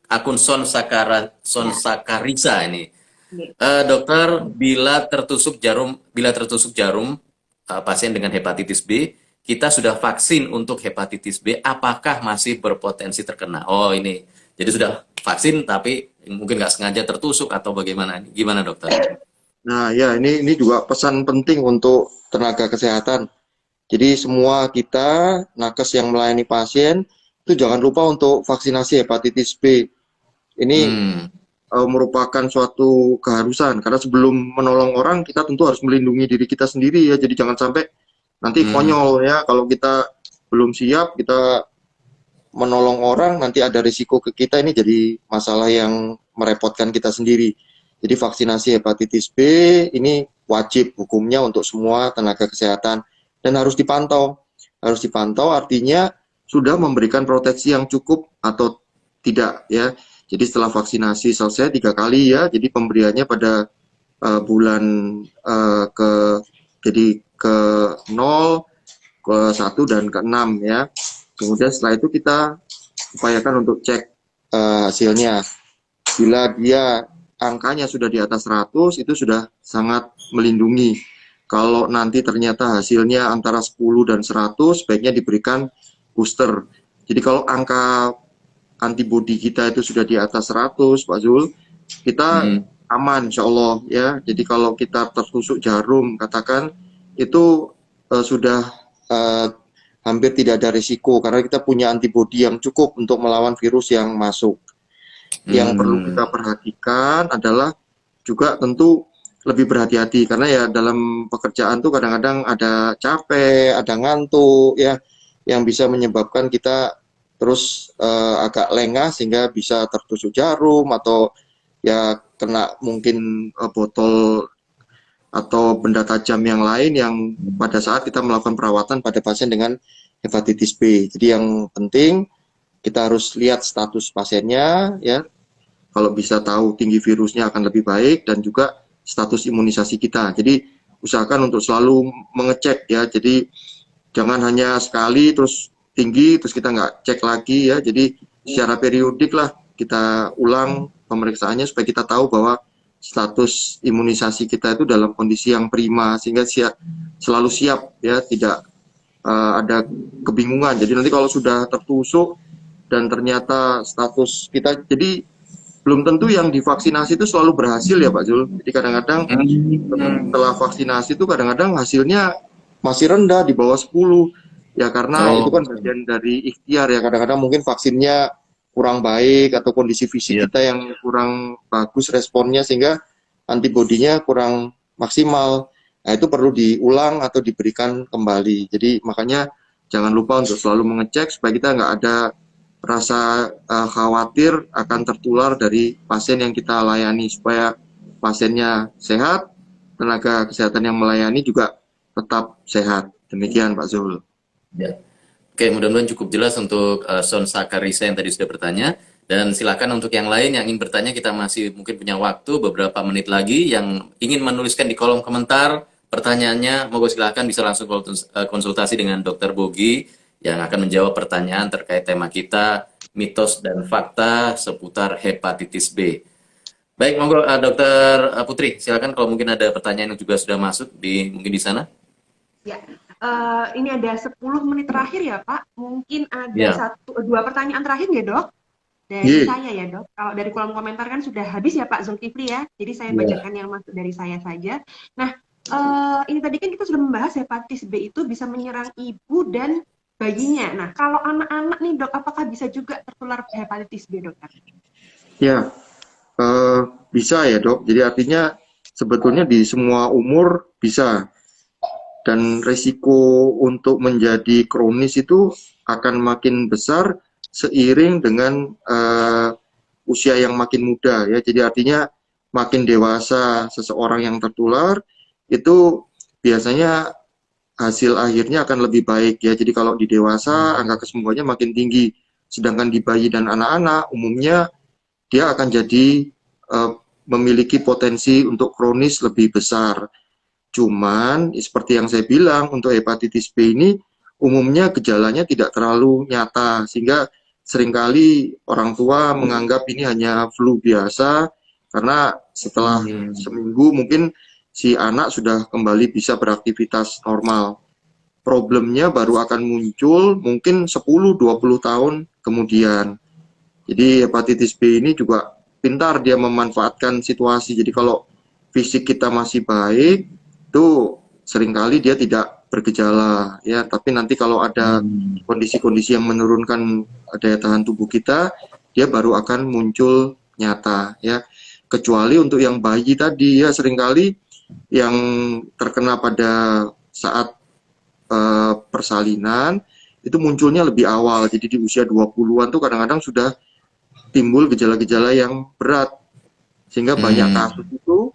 akun Son Ya. Sakarisa ini. Oke. Dokter, bila tertusuk jarum pasien dengan hepatitis B, kita sudah vaksin untuk hepatitis B, apakah masih berpotensi terkena? Oh ini, jadi sudah vaksin tapi mungkin nggak sengaja tertusuk atau bagaimana? Gimana dokter? Nah, ya ini juga pesan penting untuk tenaga kesehatan. Jadi semua kita nakes yang melayani pasien itu jangan lupa untuk vaksinasi hepatitis B. Ini merupakan suatu keharusan karena sebelum menolong orang kita tentu harus melindungi diri kita sendiri ya. Jadi jangan sampai nanti konyol ya kalau kita belum siap kita menolong orang nanti ada risiko ke kita, ini jadi masalah yang merepotkan kita sendiri. Jadi vaksinasi hepatitis B ini wajib hukumnya untuk semua tenaga kesehatan dan harus dipantau. Harus dipantau artinya sudah memberikan proteksi yang cukup atau tidak ya. Jadi setelah vaksinasi selesai 3 kali ya, jadi pemberiannya pada bulan ke 0, ke 1 dan ke 6 ya. Kemudian setelah itu kita upayakan untuk cek hasilnya. Bila dia angkanya sudah di atas 100 itu sudah sangat melindungi. Kalau nanti ternyata hasilnya antara 10 dan 100 sebaiknya diberikan booster. Jadi kalau angka antibodi kita itu sudah di atas 100 Pak Zul, kita aman insya Allah ya. Jadi kalau kita tertusuk jarum katakan itu sudah hampir tidak ada risiko karena kita punya antibodi yang cukup untuk melawan virus yang masuk. Yang perlu kita perhatikan adalah juga tentu lebih berhati-hati karena ya dalam pekerjaan tuh kadang-kadang ada capek, ada ngantuk ya yang bisa menyebabkan kita terus agak lengah sehingga bisa tertusuk jarum atau ya kena mungkin botol atau benda tajam yang lain yang pada saat kita melakukan perawatan pada pasien dengan hepatitis B. Jadi yang penting kita harus lihat status pasiennya ya. Kalau bisa tahu tinggi virusnya akan lebih baik dan juga status imunisasi kita. Jadi usahakan untuk selalu mengecek ya. Jadi jangan hanya sekali terus tinggi terus kita nggak cek lagi ya. Jadi secara periodik lah kita ulang pemeriksaannya supaya kita tahu bahwa status imunisasi kita itu dalam kondisi yang prima sehingga selalu siap ya, tidak ada kebingungan. Jadi nanti kalau sudah tertusuk dan ternyata status kita, jadi belum tentu yang divaksinasi itu selalu berhasil ya Pak Zul. Jadi kadang-kadang setelah vaksinasi itu kadang-kadang hasilnya masih rendah di bawah 10 ya karena itu kan bagian dari ikhtiar ya. Kadang-kadang mungkin vaksinnya kurang baik atau kondisi fisik kita yang kurang bagus responnya sehingga antibodinya kurang maksimal. Nah, Nah, itu perlu diulang atau diberikan kembali. Jadi makanya jangan lupa untuk selalu mengecek supaya kita nggak ada rasa khawatir akan tertular dari pasien yang kita layani, supaya pasiennya sehat, tenaga kesehatan yang melayani juga tetap sehat. Demikian Pak Zul. Ya. Oke, mudah-mudahan cukup jelas untuk Son Sakarisa yang tadi sudah bertanya. Dan silakan untuk yang lain yang ingin bertanya, kita masih mungkin punya waktu beberapa menit lagi. Yang ingin menuliskan di kolom komentar pertanyaannya, moga silakan bisa langsung konsultasi dengan Dr. Bogi yang akan menjawab pertanyaan terkait tema kita, mitos dan fakta seputar hepatitis B. Baik, monggo Dr. Putri, silakan kalau mungkin ada pertanyaan yang juga sudah masuk mungkin di sana. Ya, ini ada 10 menit terakhir ya Pak. Mungkin ada Ya. dua pertanyaan terakhir ya Dok? Dari saya ya Dok. Kalau dari kolom komentar kan sudah habis ya Pak Zulkifli ya. Jadi saya bacakan yang masuk dari saya saja. Nah, ini tadi kan kita sudah membahas hepatitis B itu bisa menyerang ibu dan bayinya. Nah, kalau anak-anak nih Dok, apakah bisa juga tertular hepatitis B Dokter? Ya, bisa ya Dok. Jadi artinya sebetulnya di semua umur bisa. Dan risiko untuk menjadi kronis itu akan makin besar seiring dengan usia yang makin muda ya. Jadi artinya makin dewasa seseorang yang tertular itu biasanya hasil akhirnya akan lebih baik ya. Jadi kalau di dewasa angka kesembuhannya makin tinggi, sedangkan di bayi dan anak-anak umumnya dia akan jadi memiliki potensi untuk kronis lebih besar. Cuman seperti yang saya bilang, untuk hepatitis B ini umumnya gejalanya tidak terlalu nyata, sehingga seringkali orang tua menganggap ini hanya flu biasa, karena setelah seminggu mungkin si anak sudah kembali bisa beraktivitas normal. Problemnya baru akan muncul mungkin 10-20 tahun kemudian. Jadi hepatitis B ini juga pintar dia memanfaatkan situasi. Jadi kalau fisik kita masih baik, itu seringkali dia tidak bergejala ya, tapi nanti kalau ada kondisi-kondisi yang menurunkan daya tahan tubuh kita, dia baru akan muncul nyata ya. Kecuali untuk yang bayi tadi ya, seringkali yang terkena pada saat persalinan itu munculnya lebih awal. Jadi di usia 20-an tuh kadang-kadang sudah timbul gejala-gejala yang berat, sehingga banyak kasus itu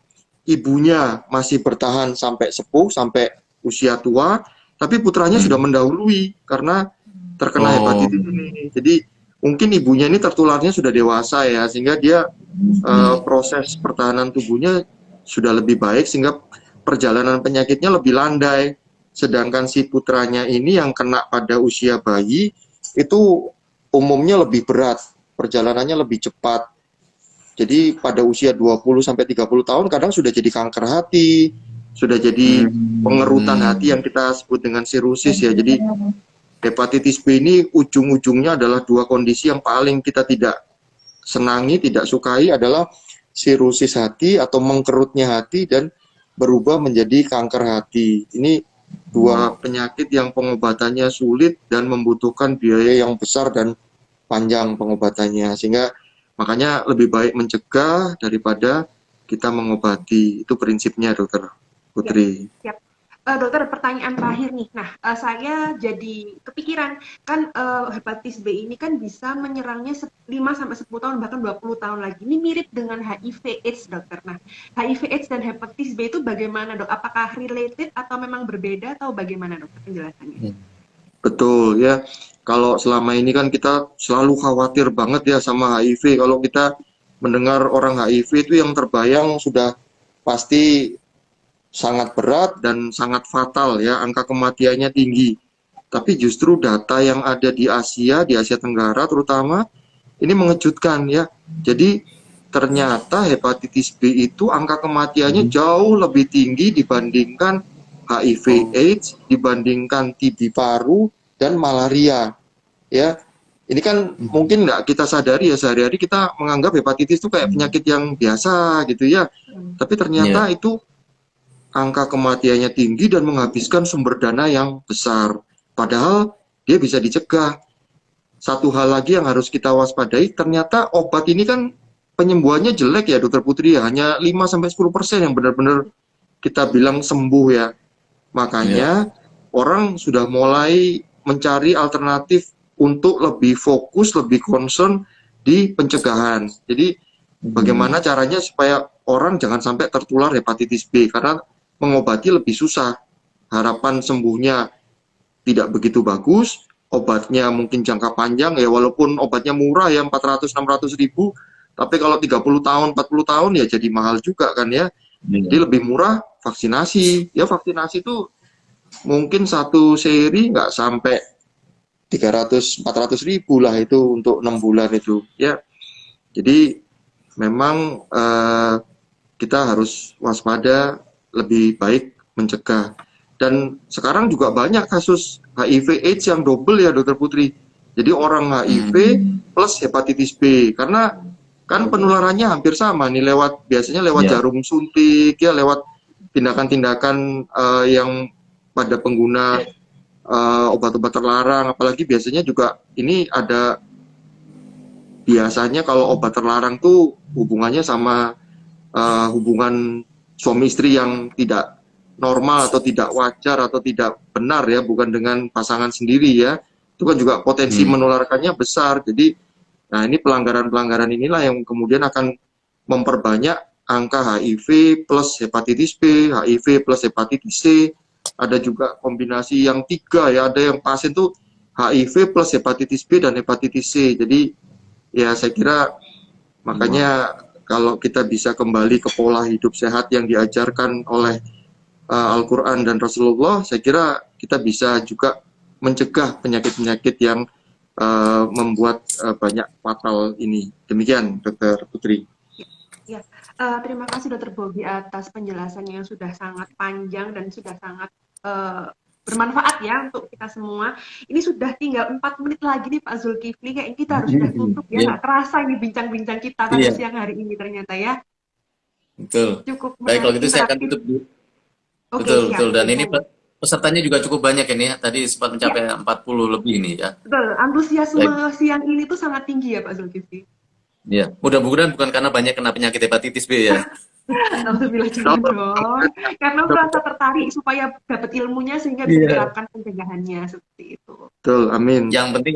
ibunya masih bertahan sampai sepuh, sampai usia tua, tapi putranya sudah mendahului karena terkena hepatitis ini. Jadi mungkin ibunya ini tertularnya sudah dewasa ya, sehingga dia proses pertahanan tubuhnya sudah lebih baik, sehingga perjalanan penyakitnya lebih landai. Sedangkan si putranya ini yang kena pada usia bayi, itu umumnya lebih berat, perjalanannya lebih cepat. Jadi pada usia 20-30 tahun kadang sudah jadi kanker hati, sudah jadi pengerutan hati yang kita sebut dengan sirosis ya. Jadi hepatitis B ini ujung-ujungnya adalah dua kondisi yang paling kita tidak senangi, tidak sukai, adalah sirosis hati atau mengkerutnya hati dan berubah menjadi kanker hati. Ini dua penyakit yang pengobatannya sulit dan membutuhkan biaya yang besar dan panjang pengobatannya, sehingga makanya lebih baik mencegah daripada kita mengobati. Itu prinsipnya, Dokter Putri. Siap. Dokter, pertanyaan terakhir nih. Nah, saya jadi kepikiran, kan hepatitis B ini kan bisa menyerangnya 5-10 tahun, bahkan 20 tahun lagi. Ini mirip dengan HIV AIDS, Dokter. Nah, HIV AIDS dan hepatitis B itu bagaimana, Dok? Apakah related atau memang berbeda, atau bagaimana, Dokter, penjelasannya? Betul, ya. Kalau selama ini kan kita selalu khawatir banget ya sama HIV. Kalau kita mendengar orang HIV itu yang terbayang sudah pasti sangat berat dan sangat fatal ya, angka kematiannya tinggi. Tapi justru data yang ada di Asia Tenggara terutama, ini mengejutkan ya. Jadi ternyata hepatitis B itu angka kematiannya jauh lebih tinggi dibandingkan HIV AIDS, dibandingkan TB paru dan malaria ya. Ini kan mungkin nggak kita sadari ya, sehari-hari kita menganggap hepatitis itu kayak penyakit yang biasa gitu ya, tapi ternyata itu angka kematiannya tinggi dan menghabiskan sumber dana yang besar, padahal dia bisa dicegah. Satu hal lagi yang harus kita waspadai, ternyata obat ini kan penyembuhannya jelek ya Dokter Putri ya, hanya 5-10% yang benar-benar kita bilang sembuh ya. Makanya orang sudah mulai mencari alternatif untuk lebih fokus, lebih concern di pencegahan. Jadi bagaimana caranya supaya orang jangan sampai tertular hepatitis B, karena mengobati lebih susah. Harapan sembuhnya tidak begitu bagus, obatnya mungkin jangka panjang ya, walaupun obatnya murah ya 400-600 ribu, tapi kalau 30 tahun, 40 tahun ya jadi mahal juga kan ya. Jadi lebih murah vaksinasi. Ya vaksinasi itu mungkin satu seri nggak sampai 300-400 ribu lah itu untuk 6 bulan itu ya. Jadi memang kita harus waspada, lebih baik mencegah. Dan sekarang juga banyak kasus HIV AIDS yang double ya Dokter Putri. Jadi orang HIV plus hepatitis B, karena kan penularannya hampir sama nih, biasanya lewat jarum suntik ya, lewat tindakan-tindakan yang pada pengguna obat-obat terlarang. Apalagi biasanya juga ini ada, biasanya kalau obat terlarang tuh hubungannya sama hubungan suami istri yang tidak normal atau tidak wajar atau tidak benar ya, bukan dengan pasangan sendiri ya. Itu kan juga potensi menularkannya besar. Jadi nah ini pelanggaran-pelanggaran inilah yang kemudian akan memperbanyak angka HIV plus hepatitis B, HIV plus hepatitis C. Ada juga kombinasi yang 3 ya, ada yang pasien tuh HIV plus hepatitis B dan hepatitis C. Jadi ya saya kira makanya kalau kita bisa kembali ke pola hidup sehat yang diajarkan oleh Al-Quran dan Rasulullah, saya kira kita bisa juga mencegah penyakit-penyakit yang membuat banyak fatal ini. Demikian Dokter Putri. Ya, terima kasih Dokter Bogi atas penjelasannya yang sudah sangat panjang dan sudah sangat bermanfaat ya untuk kita semua. Ini sudah tinggal 4 menit lagi nih Pak Zulkifli, kayaknya kita harus sudah tutup ya. Nggak kerasa ini bincang-bincang kita pada siang hari ini ternyata ya. Betul. Cukup Baik, kalau gitu saya akan interaktif. tutup dulu. Oke, Betul, siap. betul. Dan ini pesertanya juga cukup banyak ini ya. Tadi sempat mencapai 40 lebih ini ya. Betul, antusiasme Baik. siang ini tuh sangat tinggi ya Pak Zulkifli. Ya, mudah-mudahan bukan karena banyak kena penyakit hepatitis B ya. Alhamdulillah jangan dong. Karena merasa tertarik supaya dapat ilmunya sehingga bisa diterapkan pencegahannya seperti itu. Betul, amin. Yang penting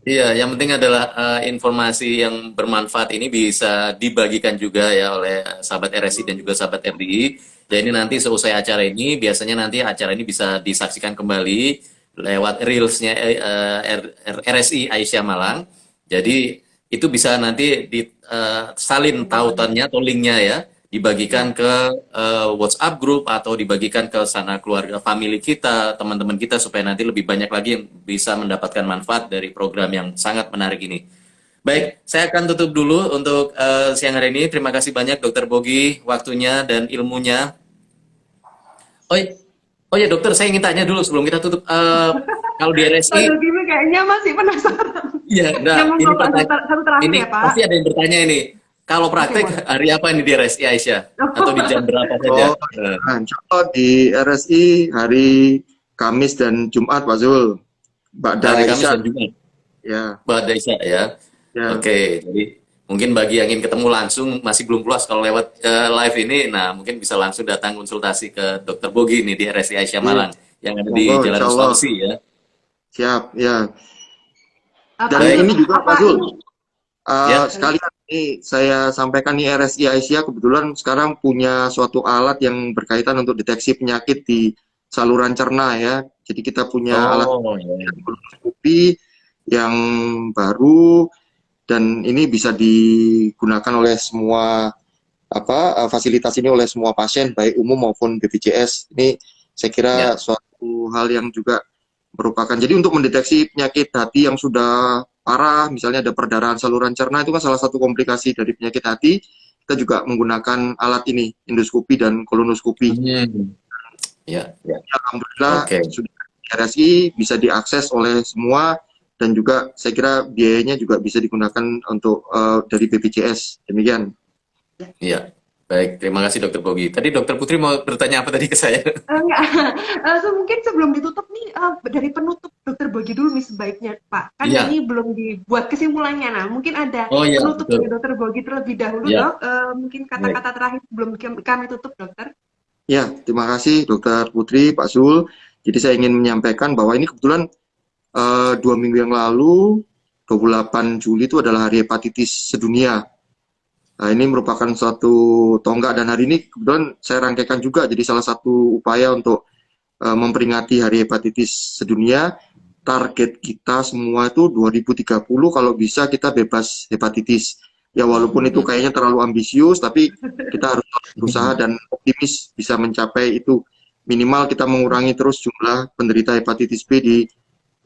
iya, yang penting adalah informasi yang bermanfaat ini bisa dibagikan juga ya oleh sahabat RSI dan juga sahabat RDI. Dan ini nanti seusai acara ini, biasanya nanti acara ini bisa disaksikan kembali lewat reelsnya RSI Aisyah Malang. Jadi itu bisa nanti disalin tautannya atau linknya ya, dibagikan ke WhatsApp group atau dibagikan ke sana keluarga, family kita, teman-teman kita, supaya nanti lebih banyak lagi yang bisa mendapatkan manfaat dari program yang sangat menarik ini. Baik, saya akan tutup dulu untuk siang hari ini. Terima kasih banyak Dokter Bogi waktunya dan ilmunya. Oh ya dokter, saya ingin tanya dulu sebelum kita tutup. Kalau di RSI, Pak Zulkifli kayaknya masih penasaran. iya, Ya, monggo, Pak, satu terakhir ini ya, Pak. pasti ada yang bertanya ini. Kalau praktek Oke, hari apa ini di RSI Aisyah? Atau di jam berapa saja? Nah, contoh di RSI hari Kamis dan Jumat, Pak Zul. Ba'da Hari Kamis Isya. dan Jumat. Ya, Ba'da Isya ya. ya. Oke, jadi mungkin bagi yang ingin ketemu langsung masih belum puas kalau lewat live ini, nah mungkin bisa langsung datang konsultasi ke Dokter Bogi nih di RSI Aisyah Malang yang ada di Monggo, Jalan insyaallah. Sulawesi ya. Siap, ya. Dan Pak, ini juga apa Pak Zul, ini? Ya. sekalian ini saya sampaikan nih, RSI Aisyah kebetulan sekarang punya suatu alat yang berkaitan untuk deteksi penyakit di saluran cerna ya. Jadi kita punya alat Ya. kolonoskopi yang baru, dan ini bisa digunakan oleh semua fasilitas ini oleh semua pasien baik umum maupun BPJS. Ini saya kira suatu hal yang juga merupakan, jadi untuk mendeteksi penyakit hati yang sudah parah, misalnya ada perdarahan saluran cerna, itu kan salah satu komplikasi dari penyakit hati. Kita juga menggunakan alat ini, endoskopi dan kolonoskopi. Ya. Alhamdulillah sudah RSI bisa diakses oleh semua, dan juga saya kira biayanya juga bisa digunakan untuk dari BPJS. Demikian. Iya. Baik, terima kasih Dokter Bogi. Tadi Dokter Putri mau bertanya apa tadi ke saya? Enggak. Mungkin sebelum ditutup nih, dari penutup Dokter Bogi dulu nih sebaiknya, Pak. Kan ini belum dibuat kesimpulannya. Nah, mungkin ada penutup dari Dokter Bogi terlebih dahulu, Dok. Mungkin kata-kata terakhir sebelum kami tutup, Dokter. Ya, terima kasih Dokter Putri, Pak Zul. Jadi saya ingin menyampaikan bahwa ini kebetulan 2 minggu yang lalu, 28 Juli itu adalah Hari Hepatitis Sedunia. Nah, ini merupakan suatu tonggak dan hari ini kebetulan saya rangkaikan juga jadi salah satu upaya untuk memperingati Hari Hepatitis Sedunia. Target kita semua itu 2030 kalau bisa kita bebas hepatitis. Ya walaupun itu kayaknya terlalu ambisius, tapi kita harus berusaha dan optimis bisa mencapai itu. Minimal kita mengurangi terus jumlah penderita hepatitis B di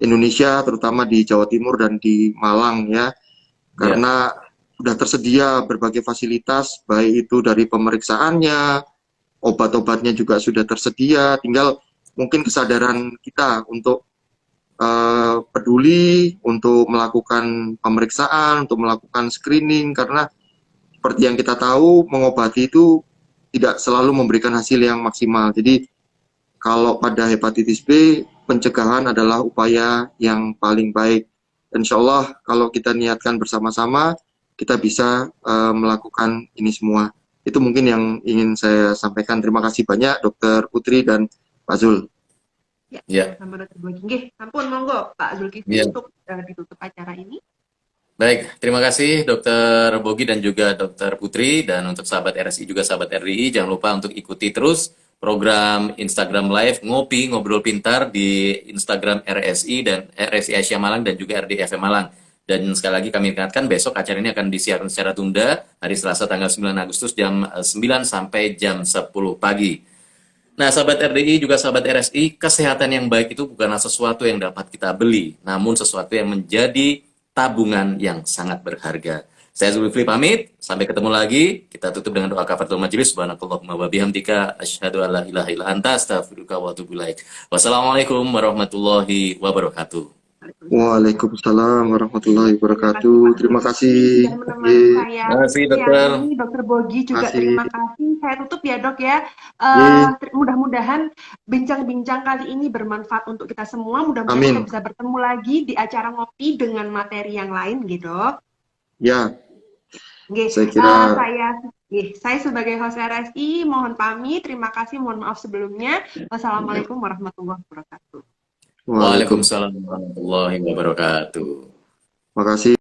Indonesia, terutama di Jawa Timur dan di Malang ya. Karena sudah tersedia berbagai fasilitas, baik itu dari pemeriksaannya, obat-obatnya juga sudah tersedia, tinggal mungkin kesadaran kita untuk peduli, untuk melakukan pemeriksaan, untuk melakukan screening, karena seperti yang kita tahu, mengobati itu tidak selalu memberikan hasil yang maksimal. Jadi kalau pada hepatitis B, pencegahan adalah upaya yang paling baik. Insya Allah kalau kita niatkan bersama-sama, kita bisa melakukan ini semua. Itu mungkin yang ingin saya sampaikan. Terima kasih banyak Dokter Putri dan Pak Zul. Ya, sama Dokter Bogi. Nggih, sampun monggo Pak Zulkifli untuk ditutup acara ini. Baik, terima kasih Dokter Bogi dan juga Dokter Putri, dan untuk sahabat RSI juga sahabat RDI, jangan lupa untuk ikuti terus program Instagram Live Ngopi Ngobrol Pintar di Instagram RSI dan RSI Asia Malang dan juga RDI FM Malang. Dan sekali lagi kami ingatkan besok acara ini akan disiarkan secara tunda hari Selasa tanggal 9 Agustus jam 9 sampai jam 10 pagi. Nah, sahabat RDI juga sahabat RSI, kesehatan yang baik itu bukanlah sesuatu yang dapat kita beli, namun sesuatu yang menjadi tabungan yang sangat berharga. Saya Zulkifli pamit, sampai ketemu lagi. Kita tutup dengan doa kafaratul majelis. Subhanakallahumma wa bihamdika asyhadu an la ilaha illa anta astaghfiruka wa atubu ilaik. Wassalamualaikum warahmatullahi wabarakatuh. Waalaikumsalam warahmatullahi wabarakatuh. Terima kasih. Sudah menemani saya. Terima kasih, siang Dokter. ini. Dokter Bogi juga terima kasih. Saya tutup ya Dok ya. Mudah-mudahan bincang-bincang kali ini bermanfaat untuk kita semua. Mudah-mudahan kita bisa bertemu lagi di acara ngopi dengan materi yang lain gitu Dok. Ya. Saya kira saya sebagai host RSI mohon pamit. Terima kasih, mohon maaf sebelumnya. Wassalamualaikum warahmatullahi wabarakatuh. Waalaikumsalam warahmatullahi wabarakatuh. Terima kasih.